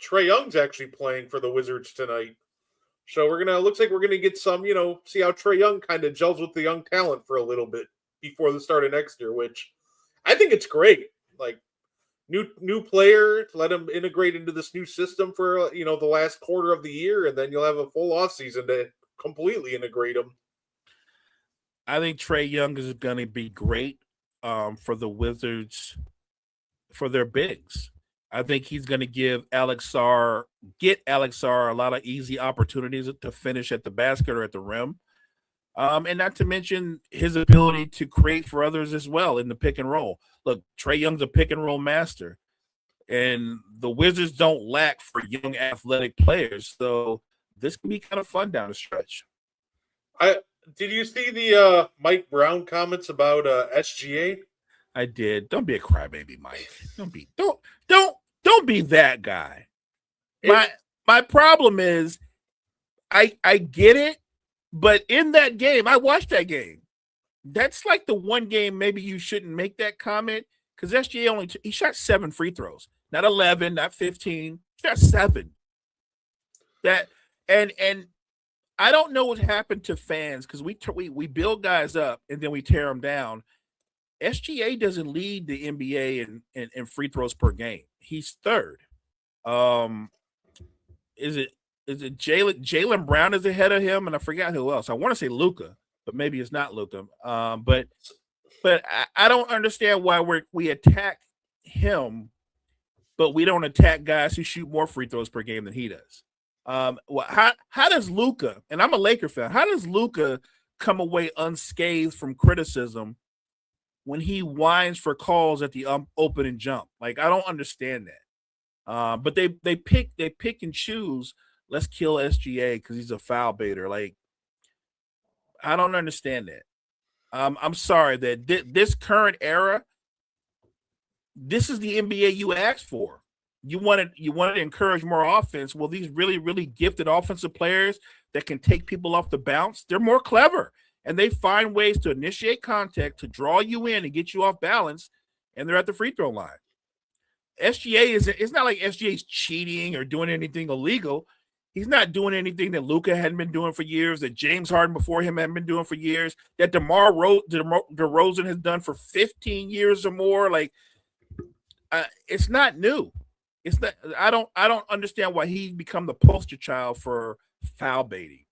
Trae Young's actually playing for the Wizards tonight. So looks like we're gonna get some, see how Trae Young kind of gels with the young talent for a little bit before the start of next year, which I think it's great. Like new player, let him integrate into this new system for the last quarter of the year, and then you'll have a full off season to completely integrate him. I think Trae Young is going to be great for the Wizards for their bigs. I think he's going to get Alex Sarr a lot of easy opportunities to finish at the basket or at the rim. And not to mention his ability to create for others as well in the pick and roll. Look, Trae Young's a pick and roll master, and the Wizards don't lack for young athletic players. So this can be kind of fun down the stretch. Did you see the Mike Brown comments about SGA? I did. Don't be a crybaby, Mike. Don't be that guy. My problem is I get it, but in that game, I watched that game. That's like the one game maybe you shouldn't make that comment because SGA he shot 7 free throws, not 11, not 15. He shot 7. And I don't know what happened to fans because we build guys up and then we tear them down. SGA doesn't lead the NBA in free throws per game. He's third. Is it Jaylen Brown is ahead of him, and I forgot who else. I want to say Luka, but maybe it's not Luka. But I don't understand why we attack him, but we don't attack guys who shoot more free throws per game than he does. How does Luka, and I'm a Laker fan, how does Luka come away unscathed from criticism when he whines for calls at the open and jump? Like, I don't understand that. But they pick and choose. Let's kill SGA because he's a foul baiter. Like, I don't understand that. I'm sorry that this current era, this is the NBA you asked for. You wanted to encourage more offense. Well, these really, really gifted offensive players that can take people off the bounce, they're more clever. And they find ways to initiate contact, to draw you in and get you off balance, and they're at the free throw line. It's not like SGA's cheating or doing anything illegal. He's not doing anything that Luka hadn't been doing for years, that James Harden before him hadn't been doing for years, that DeMar DeRozan has done for 15 years or more. Like, it's not new. It's not. I don't understand why he's become the poster child for foul baiting.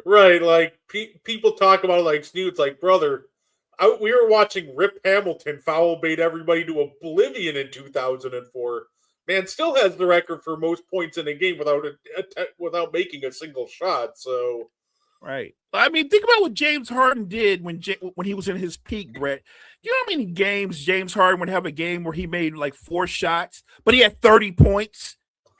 Right, like people talk about it like Snoot's like, brother, we were watching Rip Hamilton foul bait everybody to oblivion in 2004. Man still has the record for most points in a game without making a single shot. So, right. I mean, think about what James Harden did when he was in his peak, Brett. You know how many games James Harden would have a game where he made like 4 shots, but he had 30 points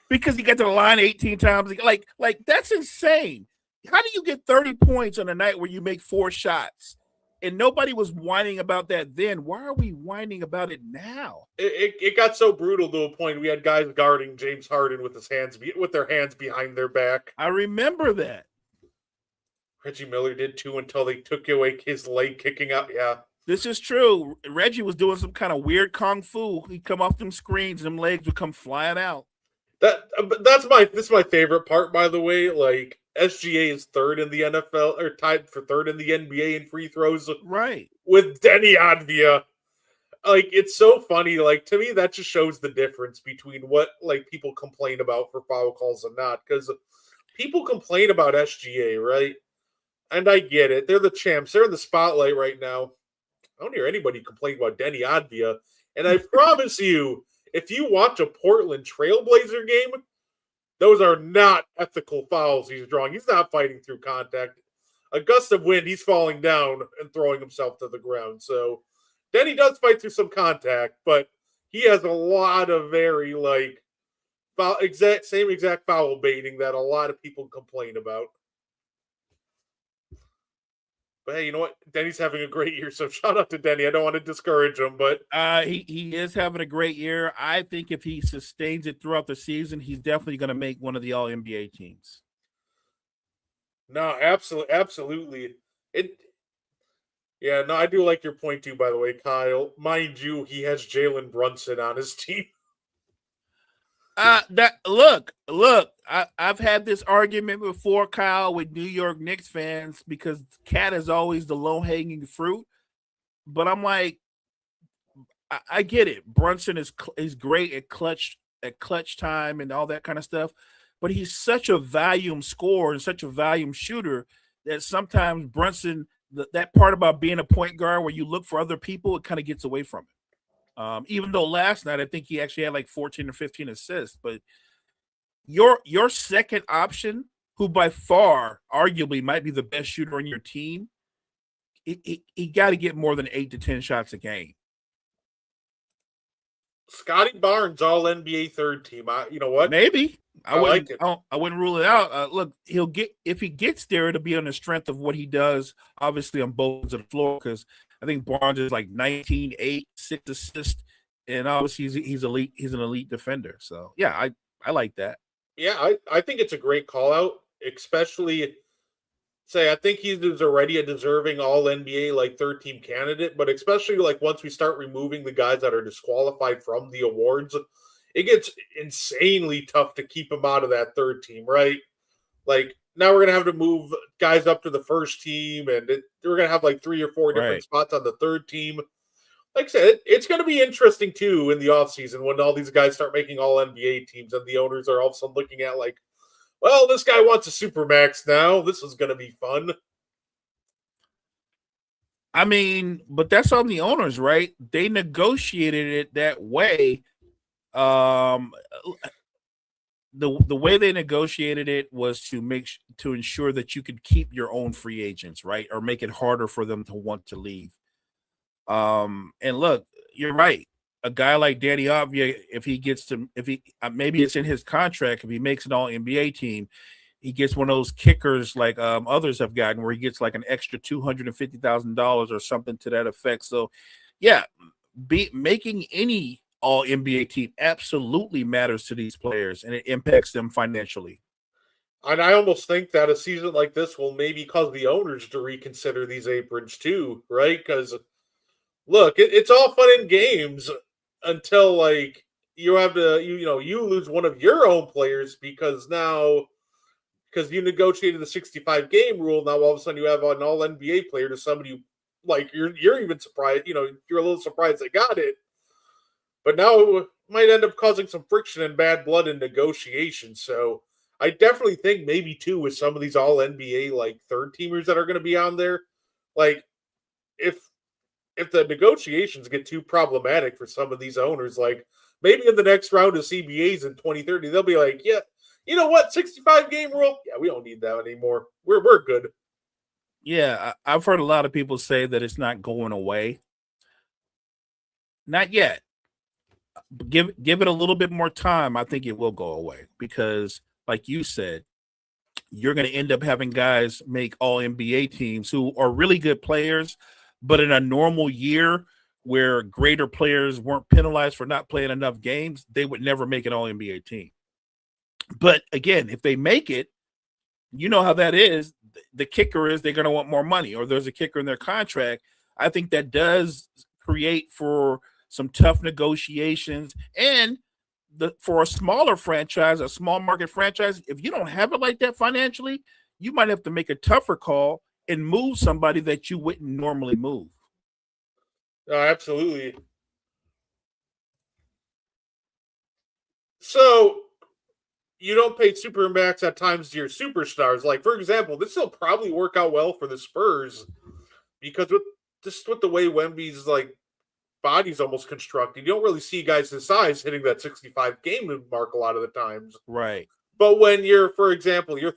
because he got to the line 18 times? Like that's insane. How do you get 30 points on a night where you make 4 shots? And nobody was whining about that then. Why are we whining about it now? It got so brutal to a point we had guys guarding James Harden with their hands behind their back. I remember that. Reggie Miller did too until they took away his leg kicking out. Yeah. This is true. Reggie was doing some kind of weird kung fu. He'd come off them screens and them legs would come flying out. This is my favorite part, by the way. Like, SGA is third in the NFL, or tied for third in the NBA in free throws. Right. With Denny Advia. Like, it's so funny. Like, to me, that just shows the difference between what, like, people complain about for foul calls and not. Because people complain about SGA, right? And I get it. They're the champs. They're in the spotlight right now. I don't hear anybody complain about Denny Advia. And I promise you, if you watch a Portland Trailblazer game, those are not ethical fouls he's drawing. He's not fighting through contact. A gust of wind, he's falling down and throwing himself to the ground. So Denny does fight through some contact, but he has a lot of very, like, same exact foul baiting that a lot of people complain about. But hey, you know what? Denny's having a great year, so shout out to Denny. I don't want to discourage him, but He is having a great year. I think if he sustains it throughout the season, he's definitely going to make one of the All NBA teams. no, absolutely. Yeah, no, I do like your point too. By the way, Kyle, mind you, he has Jalen Brunson on his team. I've had this argument before, Kyle, with New York Knicks fans because Cat is always the low hanging fruit. But I'm like, I get it. Brunson is great at clutch time and all that kind of stuff, but he's such a volume scorer and such a volume shooter that sometimes Brunson, that part about being a point guard where you look for other people, it kind of gets away from it. Even though last night I think he actually had like 14 or 15 assists, but your second option, who by far arguably might be the best shooter on your team, he got to get more than 8 to 10 shots a game. Scotty Barnes, All NBA third team. You know what? Maybe I like it. wouldn't rule it out. Look, he'll get, if he gets there, it'll be on the strength of what he does, obviously on both ends of the floor. Because I think Barnes is like 19, 8, 6 assists, and obviously he's elite. He's an elite defender. So yeah, I like that. Yeah, I think it's a great call out, especially I think he's already a deserving All NBA like third team candidate, but especially like once we start removing the guys that are disqualified from the awards, it gets insanely tough to keep him out of that third team, right? Like now we're gonna have to move guys up to the first team, and we're gonna have like 3 or 4 different spots on the third team. Like I said, it's going to be interesting too in the offseason when all these guys start making All NBA teams and the owners are all of a sudden looking at like, well, this guy wants a supermax now. This is going to be fun. I mean, but that's on the owners, right? They negotiated it that way. The way they negotiated it was to ensure that you could keep your own free agents, right? Or make it harder for them to want to leave. And look, you're right. A guy like Danny Avdija, maybe it's in his contract, if he makes an All NBA team, he gets one of those kickers like others have gotten, where he gets like an extra $250,000 or something to that effect. So, yeah, making any All NBA team absolutely matters to these players, and it impacts them financially. And I almost think that a season like this will maybe cause the owners to reconsider these aprons too, right? Because look, it's all fun and games until like you have to you lose one of your own players because you negotiated the 65 game rule. Now all of a sudden you have an All NBA player to somebody like you're even surprised. You're a little surprised they got it, but now it might end up causing some friction and bad blood in negotiations. So I definitely think maybe too with some of these All NBA like third teamers that are going to be on there, like if the negotiations get too problematic for some of these owners, like maybe in the next round of CBAs in 2030, they'll be like, yeah, you know what, 65 game rule? Yeah, we don't need that anymore. We're good. Yeah, I've heard a lot of people say that it's not going away. Not yet. Give it a little bit more time. I think it will go away because, like you said, you're going to end up having guys make All NBA teams who are really good players, but in a normal year where greater players weren't penalized for not playing enough games, they would never make an All NBA team. But again, if they make it, you know how that is. The kicker is they're going to want more money, or there's a kicker in their contract. I think that does create for some tough negotiations. And for a smaller franchise, a small market franchise, if you don't have it like that financially, you might have to make a tougher call and move somebody that you wouldn't normally move. Absolutely. So you don't pay supermax at times to your superstars. Like, for example, this will probably work out well for the Spurs because with the way Wemby's like body's almost constructed, you don't really see guys his size hitting that 65 game mark a lot of the times. Right. But when for example, your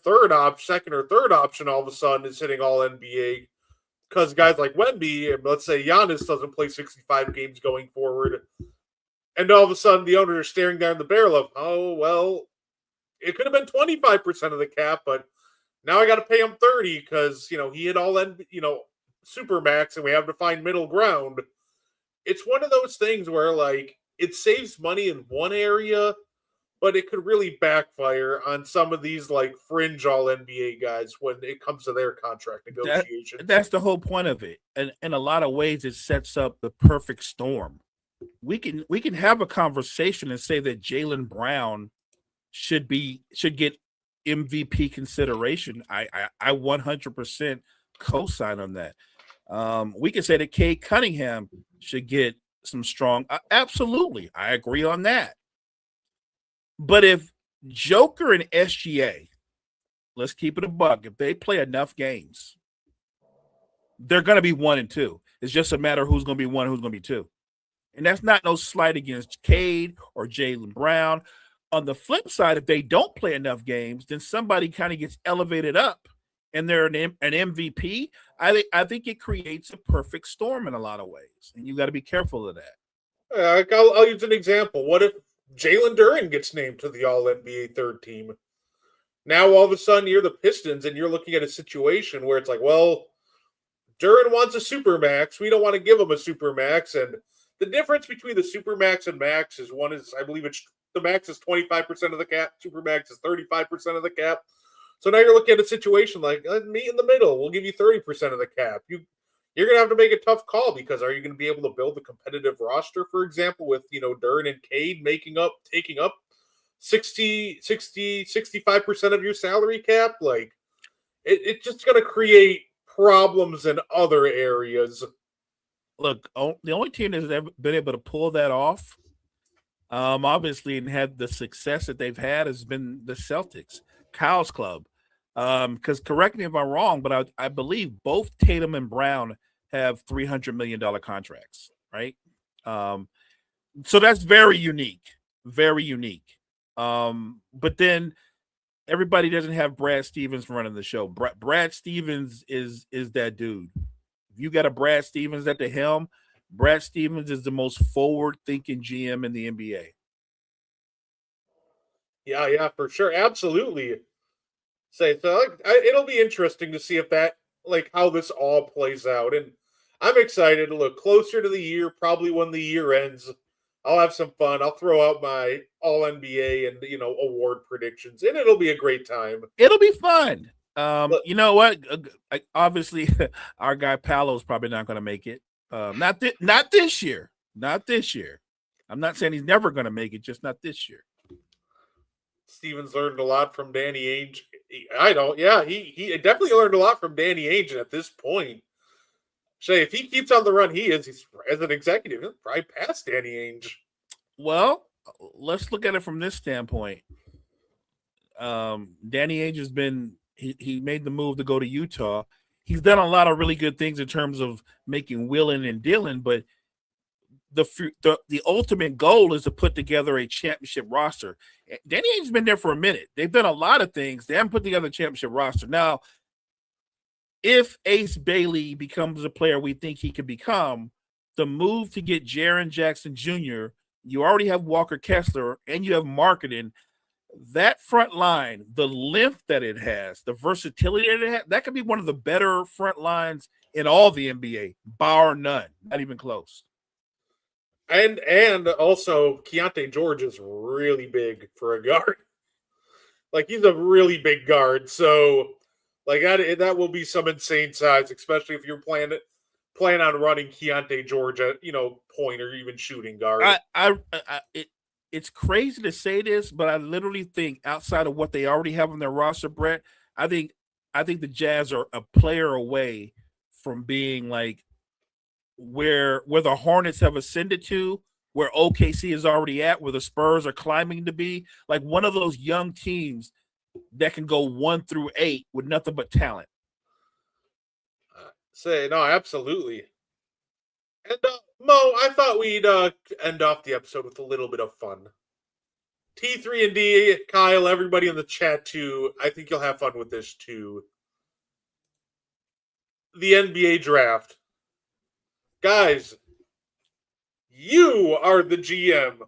second or third option all of a sudden is hitting All NBA because guys like Wemby, and let's say Giannis doesn't play 65 games going forward, and all of a sudden the owners are staring down the barrel of, oh, well, it could have been 25% of the cap, but now I got to pay him 30 because, he hit supermax and we have to find middle ground. It's one of those things where like it saves money in one area, but it could really backfire on some of these like fringe all NBA guys when it comes to their contract negotiations. That's the whole point of it. And in a lot of ways, it sets up the perfect storm. We can have a conversation and say that Jaylen Brown should get MVP consideration. I 100% co-sign on that. We can say that Cade Cunningham should get some strong. Absolutely, I agree on that. But if Joker and SGA, let's keep it a buck, if they play enough games, they're going to be 1 and 2. It's just a matter of who's going to be 1, who's going to be 2. And that's not no slight against Cade or Jaylen Brown. On the flip side, if they don't play enough games, then somebody kind of gets elevated up and they're an MVP. I think it creates a perfect storm in a lot of ways. And you got to be careful of that. I'll use an example. What if Jalen Duren gets named to the All-NBA third team? Now, all of a sudden, you're the Pistons, and you're looking at a situation where it's like, well, Duren wants a supermax. We don't want to give him a supermax. And the difference between the supermax and max is I believe it's the max is 25% of the cap. Supermax is 35% of the cap. So now you're looking at a situation like, meet in the middle. We'll give you 30% of the cap. You're going to have to make a tough call because are you going to be able to build a competitive roster, for example, with, Duren and Cade taking up 65% of your salary cap? Like, it's just going to create problems in other areas. Look, the only team that's ever been able to pull that off, obviously, and had the success that they've had has been the Celtics, Kyle's club. Because correct me if I'm wrong, but I believe both Tatum and Brown have $300 million contracts, right? So that's very unique, very unique. But then everybody doesn't have Brad Stevens running the show. Brad Stevens is that dude. If you got a Brad Stevens at the helm, Brad Stevens is the most forward-thinking GM in the NBA. Yeah, for sure. Absolutely. So it'll be interesting to see if that, like, how this all plays out. And I'm excited to look closer to the year, probably when the year ends. I'll have some fun. I'll throw out my all-NBA and, award predictions, and it'll be a great time. It'll be fun. You know what? Obviously, our guy Paolo's probably not going to make it. Not this year. Not this year. I'm not saying he's never going to make it, just not this year. Stevens learned a lot from Danny Ainge. He definitely learned a lot from Danny Ainge. And at this point, Shay, if he keeps on the run he's as an executive, he'll probably pass Danny Ainge. Well, let's look at it from this standpoint. Danny Ainge has been he made the move to go to Utah. He's done a lot of really good things in terms of making willing and dealing, but the ultimate goal is to put together a championship roster. Danny Ainge's been there for a minute. They've done a lot of things. They haven't put together a championship roster. Now, if Ace Bailey becomes a player we think he could become, the move to get Jaren Jackson Jr., you already have Walker Kessler, and you have marketing. That front line, the length that it has, the versatility that it has, that could be one of the better front lines in all the NBA, bar none, not even close. And also, Keontae George is really big for a guard. Like, he's a really big guard. So, like, that will be some insane size, especially if you're planning on running Keontae George at, point or even shooting guard. It's crazy to say this, but I literally think outside of what they already have on their roster, Brett, I think the Jazz are a player away from being like where the Hornets have ascended to, where OKC is already at, where the Spurs are climbing to be, like one of those young teams that can go 1 through 8 with nothing but talent. No, absolutely. And Mo, I thought we'd end off the episode with a little bit of fun. T3&D, Kyle, everybody in the chat too. I think you'll have fun with this too. The NBA draft. Guys, you are the GM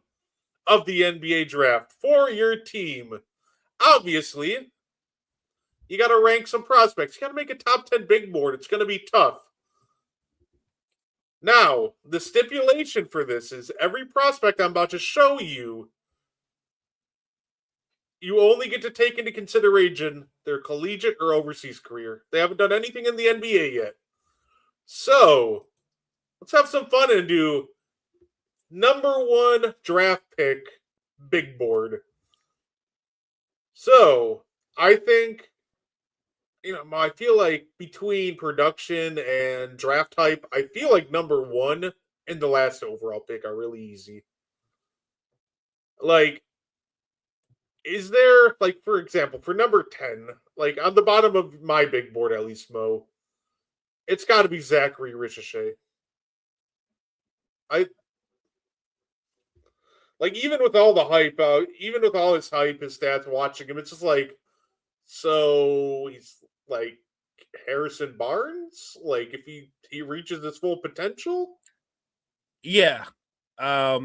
of the NBA draft for your team. Obviously, you got to rank some prospects. You got to make a top 10 big board. It's going to be tough. Now, the stipulation for this is every prospect I'm about to show you, you only get to take into consideration their collegiate or overseas career. They haven't done anything in the NBA yet. So, let's have some fun and do number 1 draft pick big board. So, I think, I feel like between production and draft type, I feel like number 1 and the last overall pick are really easy. Like, is there, like, for example, for number 10, like, on the bottom of my big board, at least, Mo, it's got to be Zachary Ricochet. Like, even with all the hype, even with all his hype, his stats, watching him, it's just like, so he's like Harrison Barnes? Like, if he reaches his full potential? Yeah. Yeah,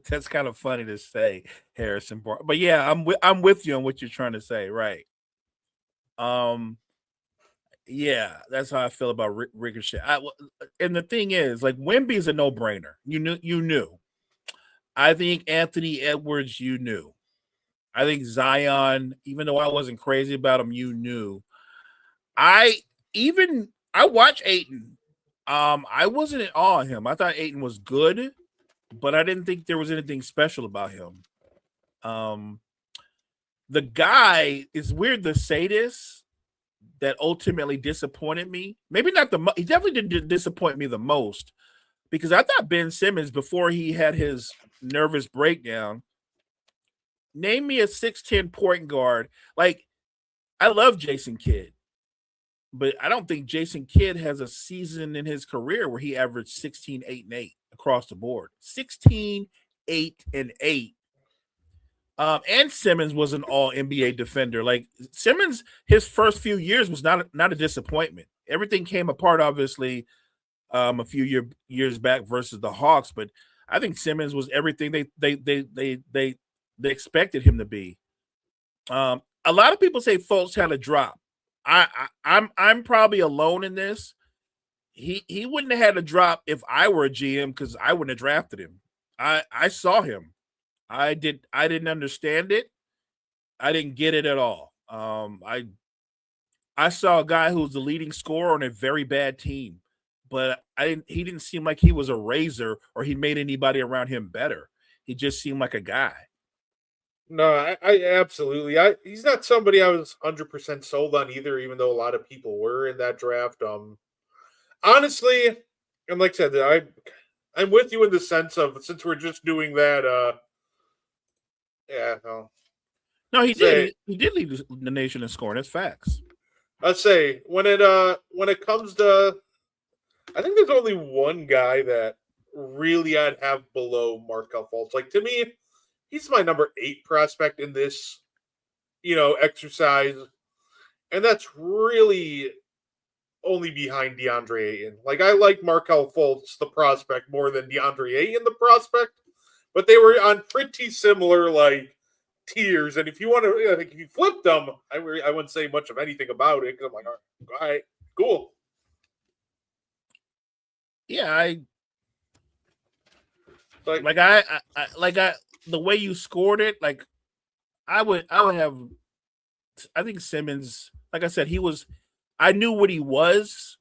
that's kind of funny to say, Harrison Barnes. But yeah, I'm with you on what you're trying to say, right? Yeah, that's how I feel about Ricochet. And the thing is, like, Wemby is a no-brainer. You knew. I think Anthony Edwards, you knew. I think Zion, even though I wasn't crazy about him, you knew. I watched Ayton. I wasn't in awe of him. I thought Ayton was good, but I didn't think there was anything special about him. The guy is weird to say this, that ultimately disappointed me. Maybe not he definitely didn't disappoint me the most, because I thought Ben Simmons, before he had his nervous breakdown, name me a 6'10" point guard. Like, I love Jason Kidd, but I don't think Jason Kidd has a season in his career where he averaged 16, 8, and 8 across the board. 16, 8, and 8. And Simmons was an all-NBA defender. Like, Simmons, his first few years was not a disappointment. Everything came apart, obviously, a few years back versus the Hawks, but I think Simmons was everything they expected him to be. A lot of people say Fultz had a drop. I'm probably alone in this. He wouldn't have had a drop if I were a GM, because I wouldn't have drafted him. I saw him. I didn't understand it. I didn't get it at all. I saw a guy who was the leading scorer on a very bad team, but he didn't seem like he was a razor or he made anybody around him better. He just seemed like a guy. No, I absolutely. He's not somebody I was 100% sold on either, even though a lot of people were in that draft. Honestly, and like I said, I'm with you in the sense of, since we're just doing that, yeah. No, he did. He did lead the nation in scoring. That's facts. I'd say when it comes to, I think there's only one guy that really I'd have below Markelle Fultz. Like, to me, he's my number 8 prospect in this, exercise. And that's really only behind DeAndre Ayton. Like, I like Markelle Fultz, the prospect, more than DeAndre Ayton, the prospect. But they were on pretty similar, like, tiers. And if you want to, if you flipped them, I wouldn't say much of anything about it, because I'm like, all right, cool. Yeah, the way you scored it, like, I would have. I think Simmons, like I said, I knew what he was,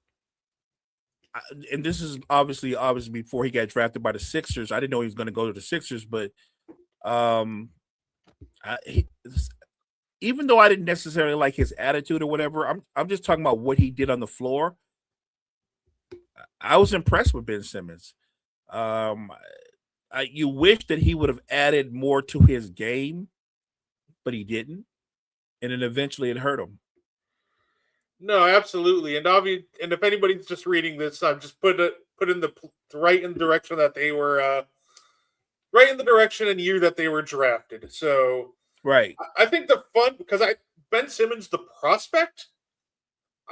and this is obviously before he got drafted by the Sixers. I didn't know he was going to go to the Sixers, but even though I didn't necessarily like his attitude or whatever, I'm just talking about what he did on the floor. I was impressed with Ben Simmons. You wish that he would have added more to his game, but he didn't, and then eventually it hurt him. No, absolutely, and if anybody's just reading this, I've just put in the right in the direction that they were, right in the direction and year that they were drafted. So, right, I think the fun, because Ben Simmons, the prospect,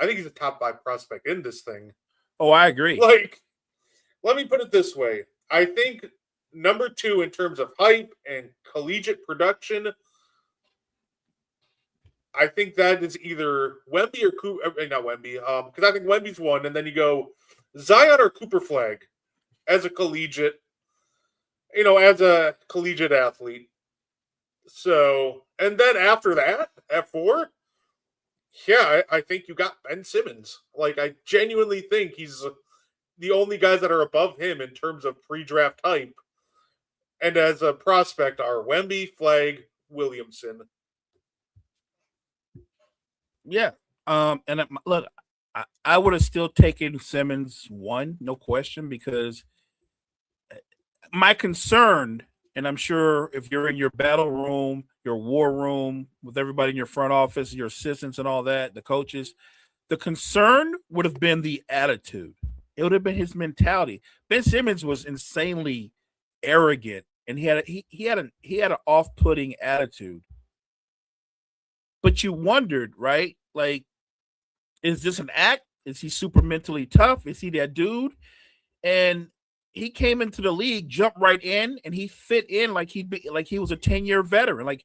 I think he's a top 5 prospect in this thing. Oh, I agree. Like, let me put it this way: I think number 2 in terms of hype and collegiate production, I think that is either Wemby or not Wemby, because I think Wemby's 1, and then you go Zion or Cooper Flag as a collegiate, as a collegiate athlete. So, and then after that, at 4, yeah, I think you got Ben Simmons. Like, I genuinely think he's the only guys that are above him in terms of pre-draft hype. And as a prospect are Wemby, Flag, Williamson. Yeah. Look, I would have still taken Simmons 1, no question, because my concern, and I'm sure if you're in your battle room, your war room with everybody in your front office, your assistants and all that, the coaches, the concern would have been the attitude. It would have been his mentality. Ben Simmons was insanely arrogant, and he had an off-putting attitude. But you wondered, right? Like, is this an act? Is he super mentally tough? Is he that dude? And he came into the league, jumped right in, and he fit in like he was a 10-year veteran.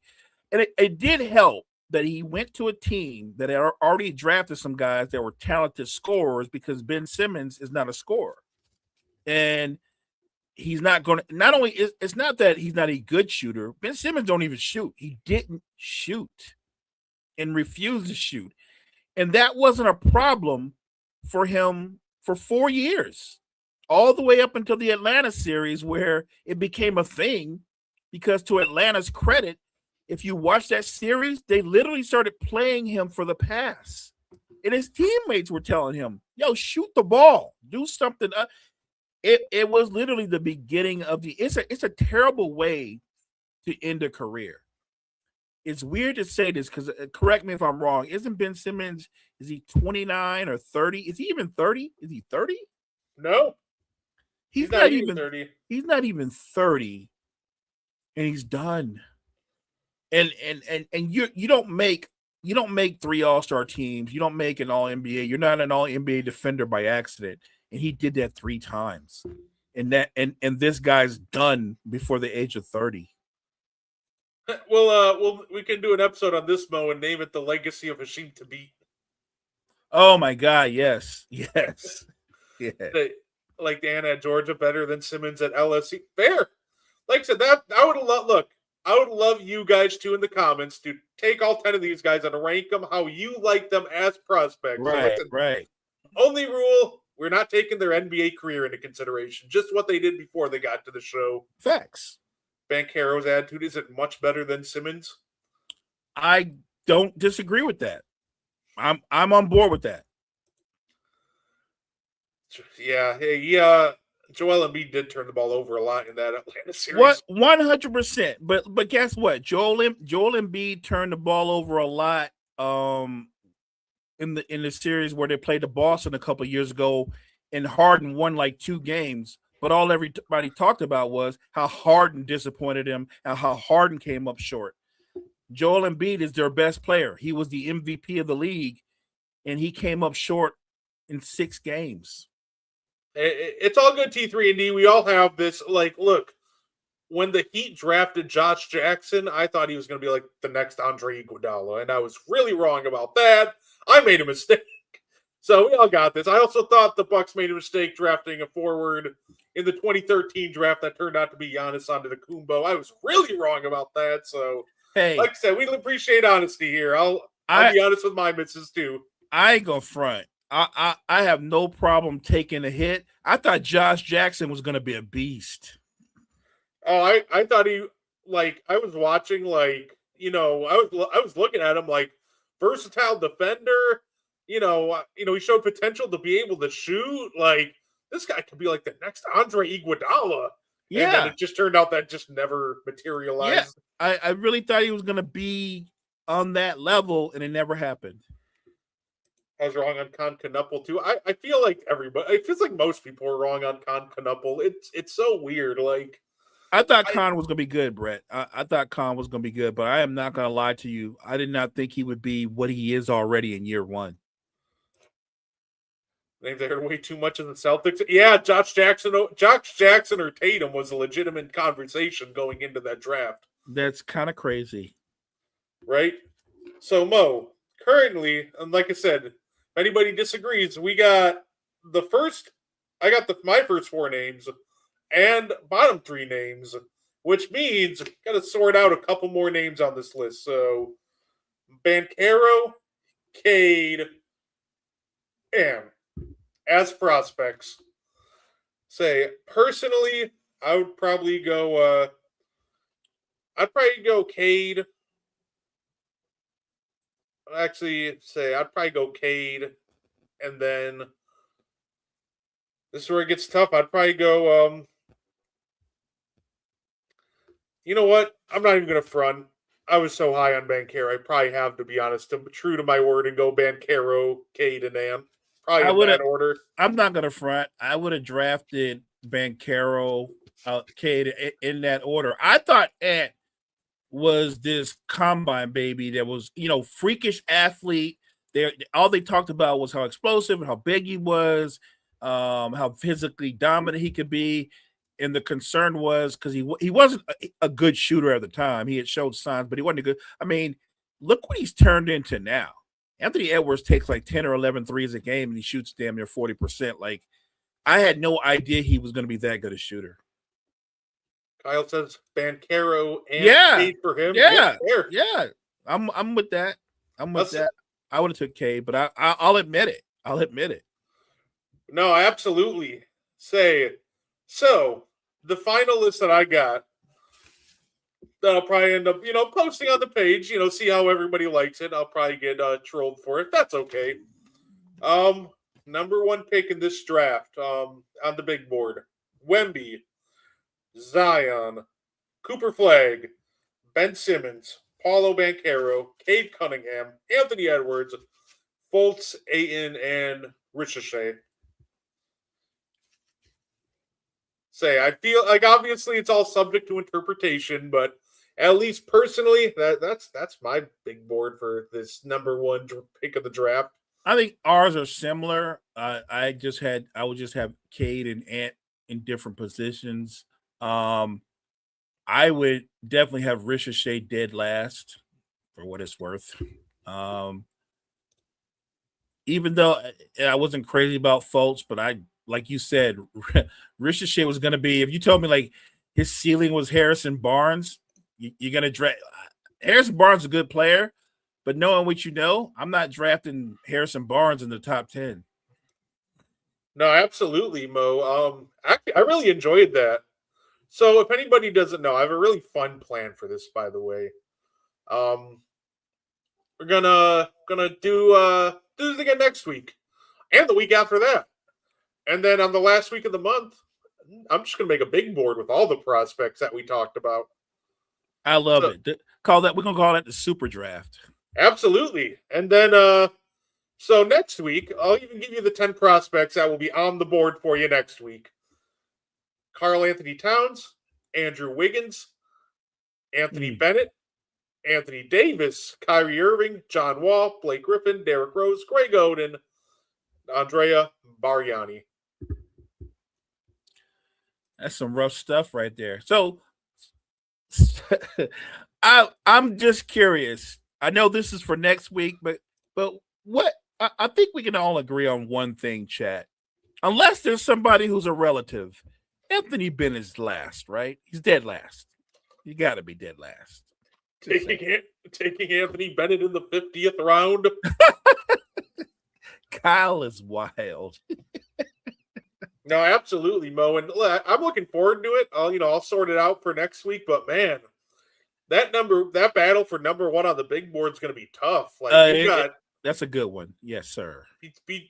And it did help that he went to a team that had already drafted some guys that were talented scorers, because Ben Simmons is not a scorer. And he's not going to, not only, it's not that he's not a good shooter. Ben Simmons don't even shoot. He didn't shoot and refused to shoot. And that wasn't a problem for him for 4 years, all the way up until the Atlanta series, where it became a thing, because to Atlanta's credit, if you watch that series, they literally started playing him for the pass. And his teammates were telling him, yo, shoot the ball, do something. It was literally the beginning of it's a terrible way to end a career. It's weird to say this, because correct me if I'm wrong. Isn't Ben Simmons, is he 29 or 30? Is he even 30? Is he 30? No. He's not even 30. He's not even 30, and he's done. And you don't make 3 All-Star teams. You don't make an All-NBA. You're not an All-NBA defender by accident. And he did that 3 times. And this guy's done before the age of 30. Well, we can do an episode on this, Mo, and name it The Legacy of Hasheem Thabeet. Oh my God, yes. Yes. Yeah. Like Dan at Georgia better than Simmons at LSU. Fair. Like I said, that I would love you guys too in the comments to take all 10 of these guys and rank them how you like them as prospects. Right, so right. Only rule, we're not taking their NBA career into consideration. Just what they did before they got to the show. Facts. Banchero's attitude isn't much better than Simmons. I don't disagree with that. I'm on board with that. Yeah, Joel Embiid did turn the ball over a lot in that Atlanta series. What 100%. But guess what? Joel Embiid turned the ball over a lot in the series where they played the Boston a couple of years ago, and Harden won like 2 games. But all everybody talked about was how Harden disappointed him and how Harden came up short. Joel Embiid is their best player. He was the MVP of the league, and he came up short in 6 games. It's all good, T3 and D. We all have this. Like, look, when the Heat drafted Josh Jackson, I thought he was going to be like the next Andre Iguodala, and I was really wrong about that. I made a mistake. So we all got this. I also thought the Bucks made a mistake drafting a forward in the 2013 draft that turned out to be Giannis Antetokounmpo. I was really wrong about that. So, hey, like I said, we appreciate honesty here. I'll be honest with my misses too. I ain't gonna front. I have no problem taking a hit. I thought Josh Jackson was gonna be a beast. Oh, I thought he, like, I was watching, like, I was looking at him like versatile defender. He showed potential to be able to shoot. Like, this guy could be like the next Andre Iguodala. Yeah. And then it just turned out that just never materialized. Yeah. I really thought he was going to be on that level, and it never happened. I was wrong on Con Knuppel too. I feel like everybody, it feels like most people are wrong on Con Knuppel. It's so weird. Like, I thought Con was going to be good, Brett. I thought Con was going to be good, but I am not going to lie to you. I did not think he would be what he is already in year 1. They heard way too much of the Celtics. Yeah, Josh Jackson or Tatum was a legitimate conversation going into that draft. That's kind of crazy. Right? So, Mo, currently, and like I said, if anybody disagrees, we got the first I got my first 4 names and bottom 3 names, which means got to sort out a couple more names on this list. So Banchero, Cade, and as prospects, say personally, I would probably go. I'd probably go Cade. Actually, say I'd probably go Cade, and then this is where it gets tough. I'd probably go. You know what? I'm not even gonna front. I was so high on Banchero. I probably have to be honest, true to my word, and go Banchero, Cade, and Am. Probably in that order. I'm not gonna front. I would have drafted Banchero, Cade in that order. I thought Ant was this combine baby that was, freakish athlete. All they talked about was how explosive and how big he was, how physically dominant he could be. And the concern was because he wasn't a good shooter at the time. He had showed signs, but he wasn't a good. I mean, look what he's turned into now. Anthony Edwards takes like 10 or 11 threes a game, and he shoots damn near 40%. Like, I had no idea he was going to be that good a shooter. Kyle says Banchero and Cade for him. Yeah. I'm with that. That. I would have took Cade, but I'll admit it. No, absolutely. So the final list that I got that I'll probably end up, posting on the page, see how everybody likes it. I'll probably get trolled for it. That's okay. Number 1 pick in this draft on the big board, Wemby, Zion, Cooper Flagg, Ben Simmons, Paulo Banchero, Cade Cunningham, Anthony Edwards, Fultz, Ayton, and Ricochet. I feel like obviously it's all subject to interpretation, but at least personally, that's my big board for this number 1 pick of the draft. I think ours are similar. I would just have Cade and Ant in different positions. I would definitely have Ricochet dead last for what it's worth. Even though I wasn't crazy about Fultz, but like you said, Ricochet was going to be, if you told me like his ceiling was Harrison Barnes, you're going to draft. Harrison Barnes is a good player, but knowing what I'm not drafting Harrison Barnes in the top 10. No, absolutely, Mo. Actually, I really enjoyed that. So if anybody doesn't know, I have a really fun plan for this, by the way. We're gonna do this again next week and the week after that. And then on the last week of the month, I'm just gonna make a big board with all the prospects that we talked about. I love it. We're gonna call that the super draft. Absolutely. And then so next week, I'll even give you the 10 prospects that will be on the board for you next week. Karl-Anthony Towns, Andrew Wiggins, Anthony Bennett, Anthony Davis, Kyrie Irving, John Wall, Blake Griffin, Derrick Rose, Greg Oden, Andrea Bargnani. That's some rough stuff right there. So I'm just curious. I know this is for next week, but what I think we can all agree on one thing, chat. Unless there's somebody who's a relative, Anthony Bennett's last, right? He's dead last. You got to be dead last. Taking Anthony Bennett in the 50th round. Kyle is wild. No, absolutely, Mo. And I'm looking forward to it. I'll sort it out for next week. But man, that battle for number 1 on the big board is going to be tough. That's a good one. Yes, sir.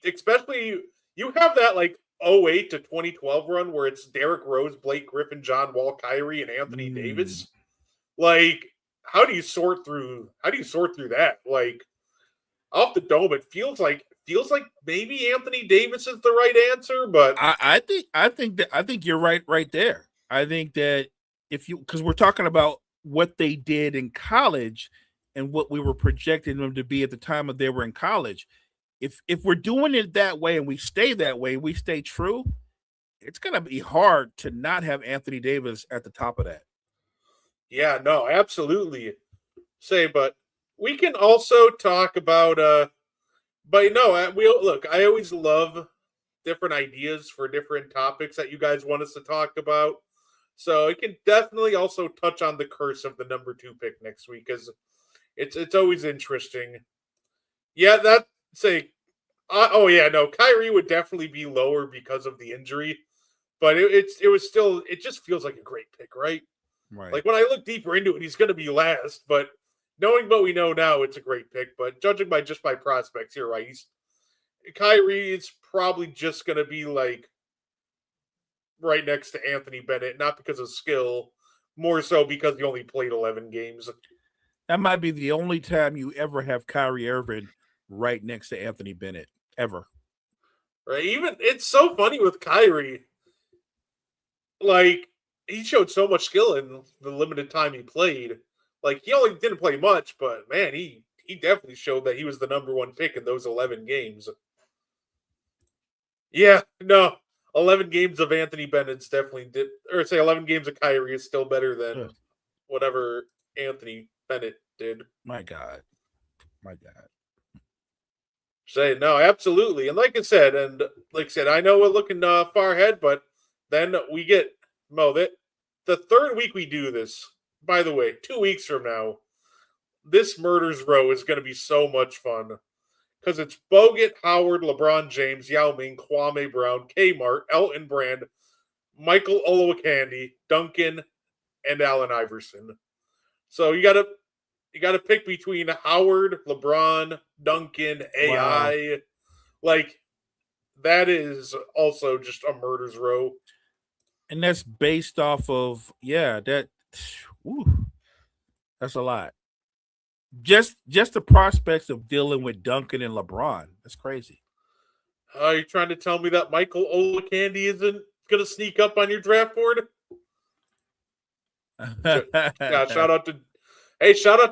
Especially you have that 08 to 2012 run where it's Derrick Rose, Blake Griffin, John Wall, Kyrie, and Anthony Davis. How do you sort through that? Off the dome, it feels like maybe Anthony Davis is the right answer, but I think you're right there. I think that because we're talking about what they did in college and what we were projecting them to be at the time that they were in college. If we're doing it that way and we stay that way, we stay true, it's going to be hard to not have Anthony Davis at the top of that. Yeah, no, absolutely. But we can also talk about I always love different ideas for different topics that you guys want us to talk about. So it can definitely also touch on the curse of the number 2 pick next week, because it's always interesting. Yeah, Kyrie would definitely be lower because of the injury, but it just feels like a great pick, right? Right. Like when I look deeper into it, he's going to be last, but knowing what we know now, it's a great pick. But judging by prospects, you're right. Kyrie is probably just going to be like right next to Anthony Bennett, not because of skill, more so because he only played 11 games. That might be the only time you ever have Kyrie Irving right next to Anthony Bennett, ever. Right? Even it's so funny with Kyrie. Like, he showed so much skill in the limited time he played. Like, he only didn't play much, but man, he definitely showed that he was the number 1 pick in those 11 games. Yeah, no. 11 games of Anthony Bennett's definitely 11 games of Kyrie is still better than whatever Anthony Bennett did. My God. Say no, absolutely. And like I said, I know we're looking far ahead, but then we get the third week we do this. By the way, 2 weeks from now, this Murders Row is going to be so much fun. Because it's Bogut, Howard, LeBron James, Yao Ming, Kwame Brown, Kmart, Elton Brand, Michael Olowokandi, Duncan, and Allen Iverson. So you gotta pick between Howard, LeBron, Duncan, AI. Wow. Like, that is also just a Murders Row. And that's based off of that's a lot. Just the prospects of dealing with Duncan and LeBron. That's crazy. Are you trying to tell me that Michael Olowokandi isn't going to sneak up on your draft board? Shout out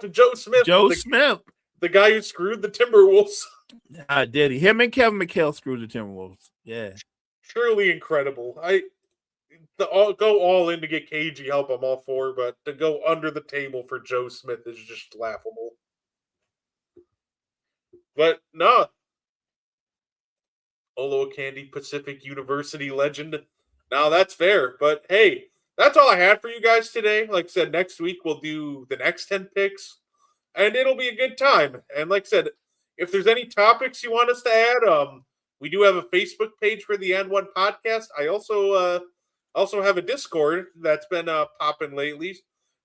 to Joe Smith. Smith. The guy who screwed the Timberwolves. Did he? Him and Kevin McHale screwed the Timberwolves. Yeah. Truly incredible. Go all in to get KG help, I'm all for, but to go under the table for Joe Smith is just laughable. But no. Olowokandi, Pacific University legend. Now that's fair. But hey, that's all I had for you guys today. Like I said, next week we'll do the next 10 picks, and it'll be a good time. And like I said, if there's any topics you want us to add, we do have a Facebook page for the N1 podcast. I also have a Discord that's been popping lately.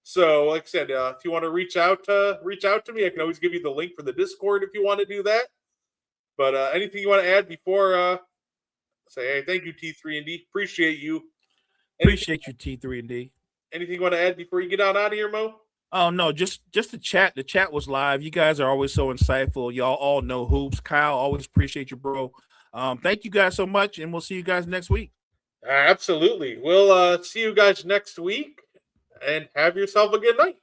So, like I said, if you want to reach out to me, I can always give you the link for the Discord if you want to do that. But anything you want to add before say, hey, thank you, T3&D. Appreciate you. Appreciate you, T3&D. Anything you want to add before you get out of here, Mo? Oh, no, just the chat. The chat was live. You guys are always so insightful. Y'all all know hoops. Kyle, always appreciate you, bro. Thank you guys so much, and we'll see you guys next week. Absolutely. We'll see you guys next week, and have yourself a good night.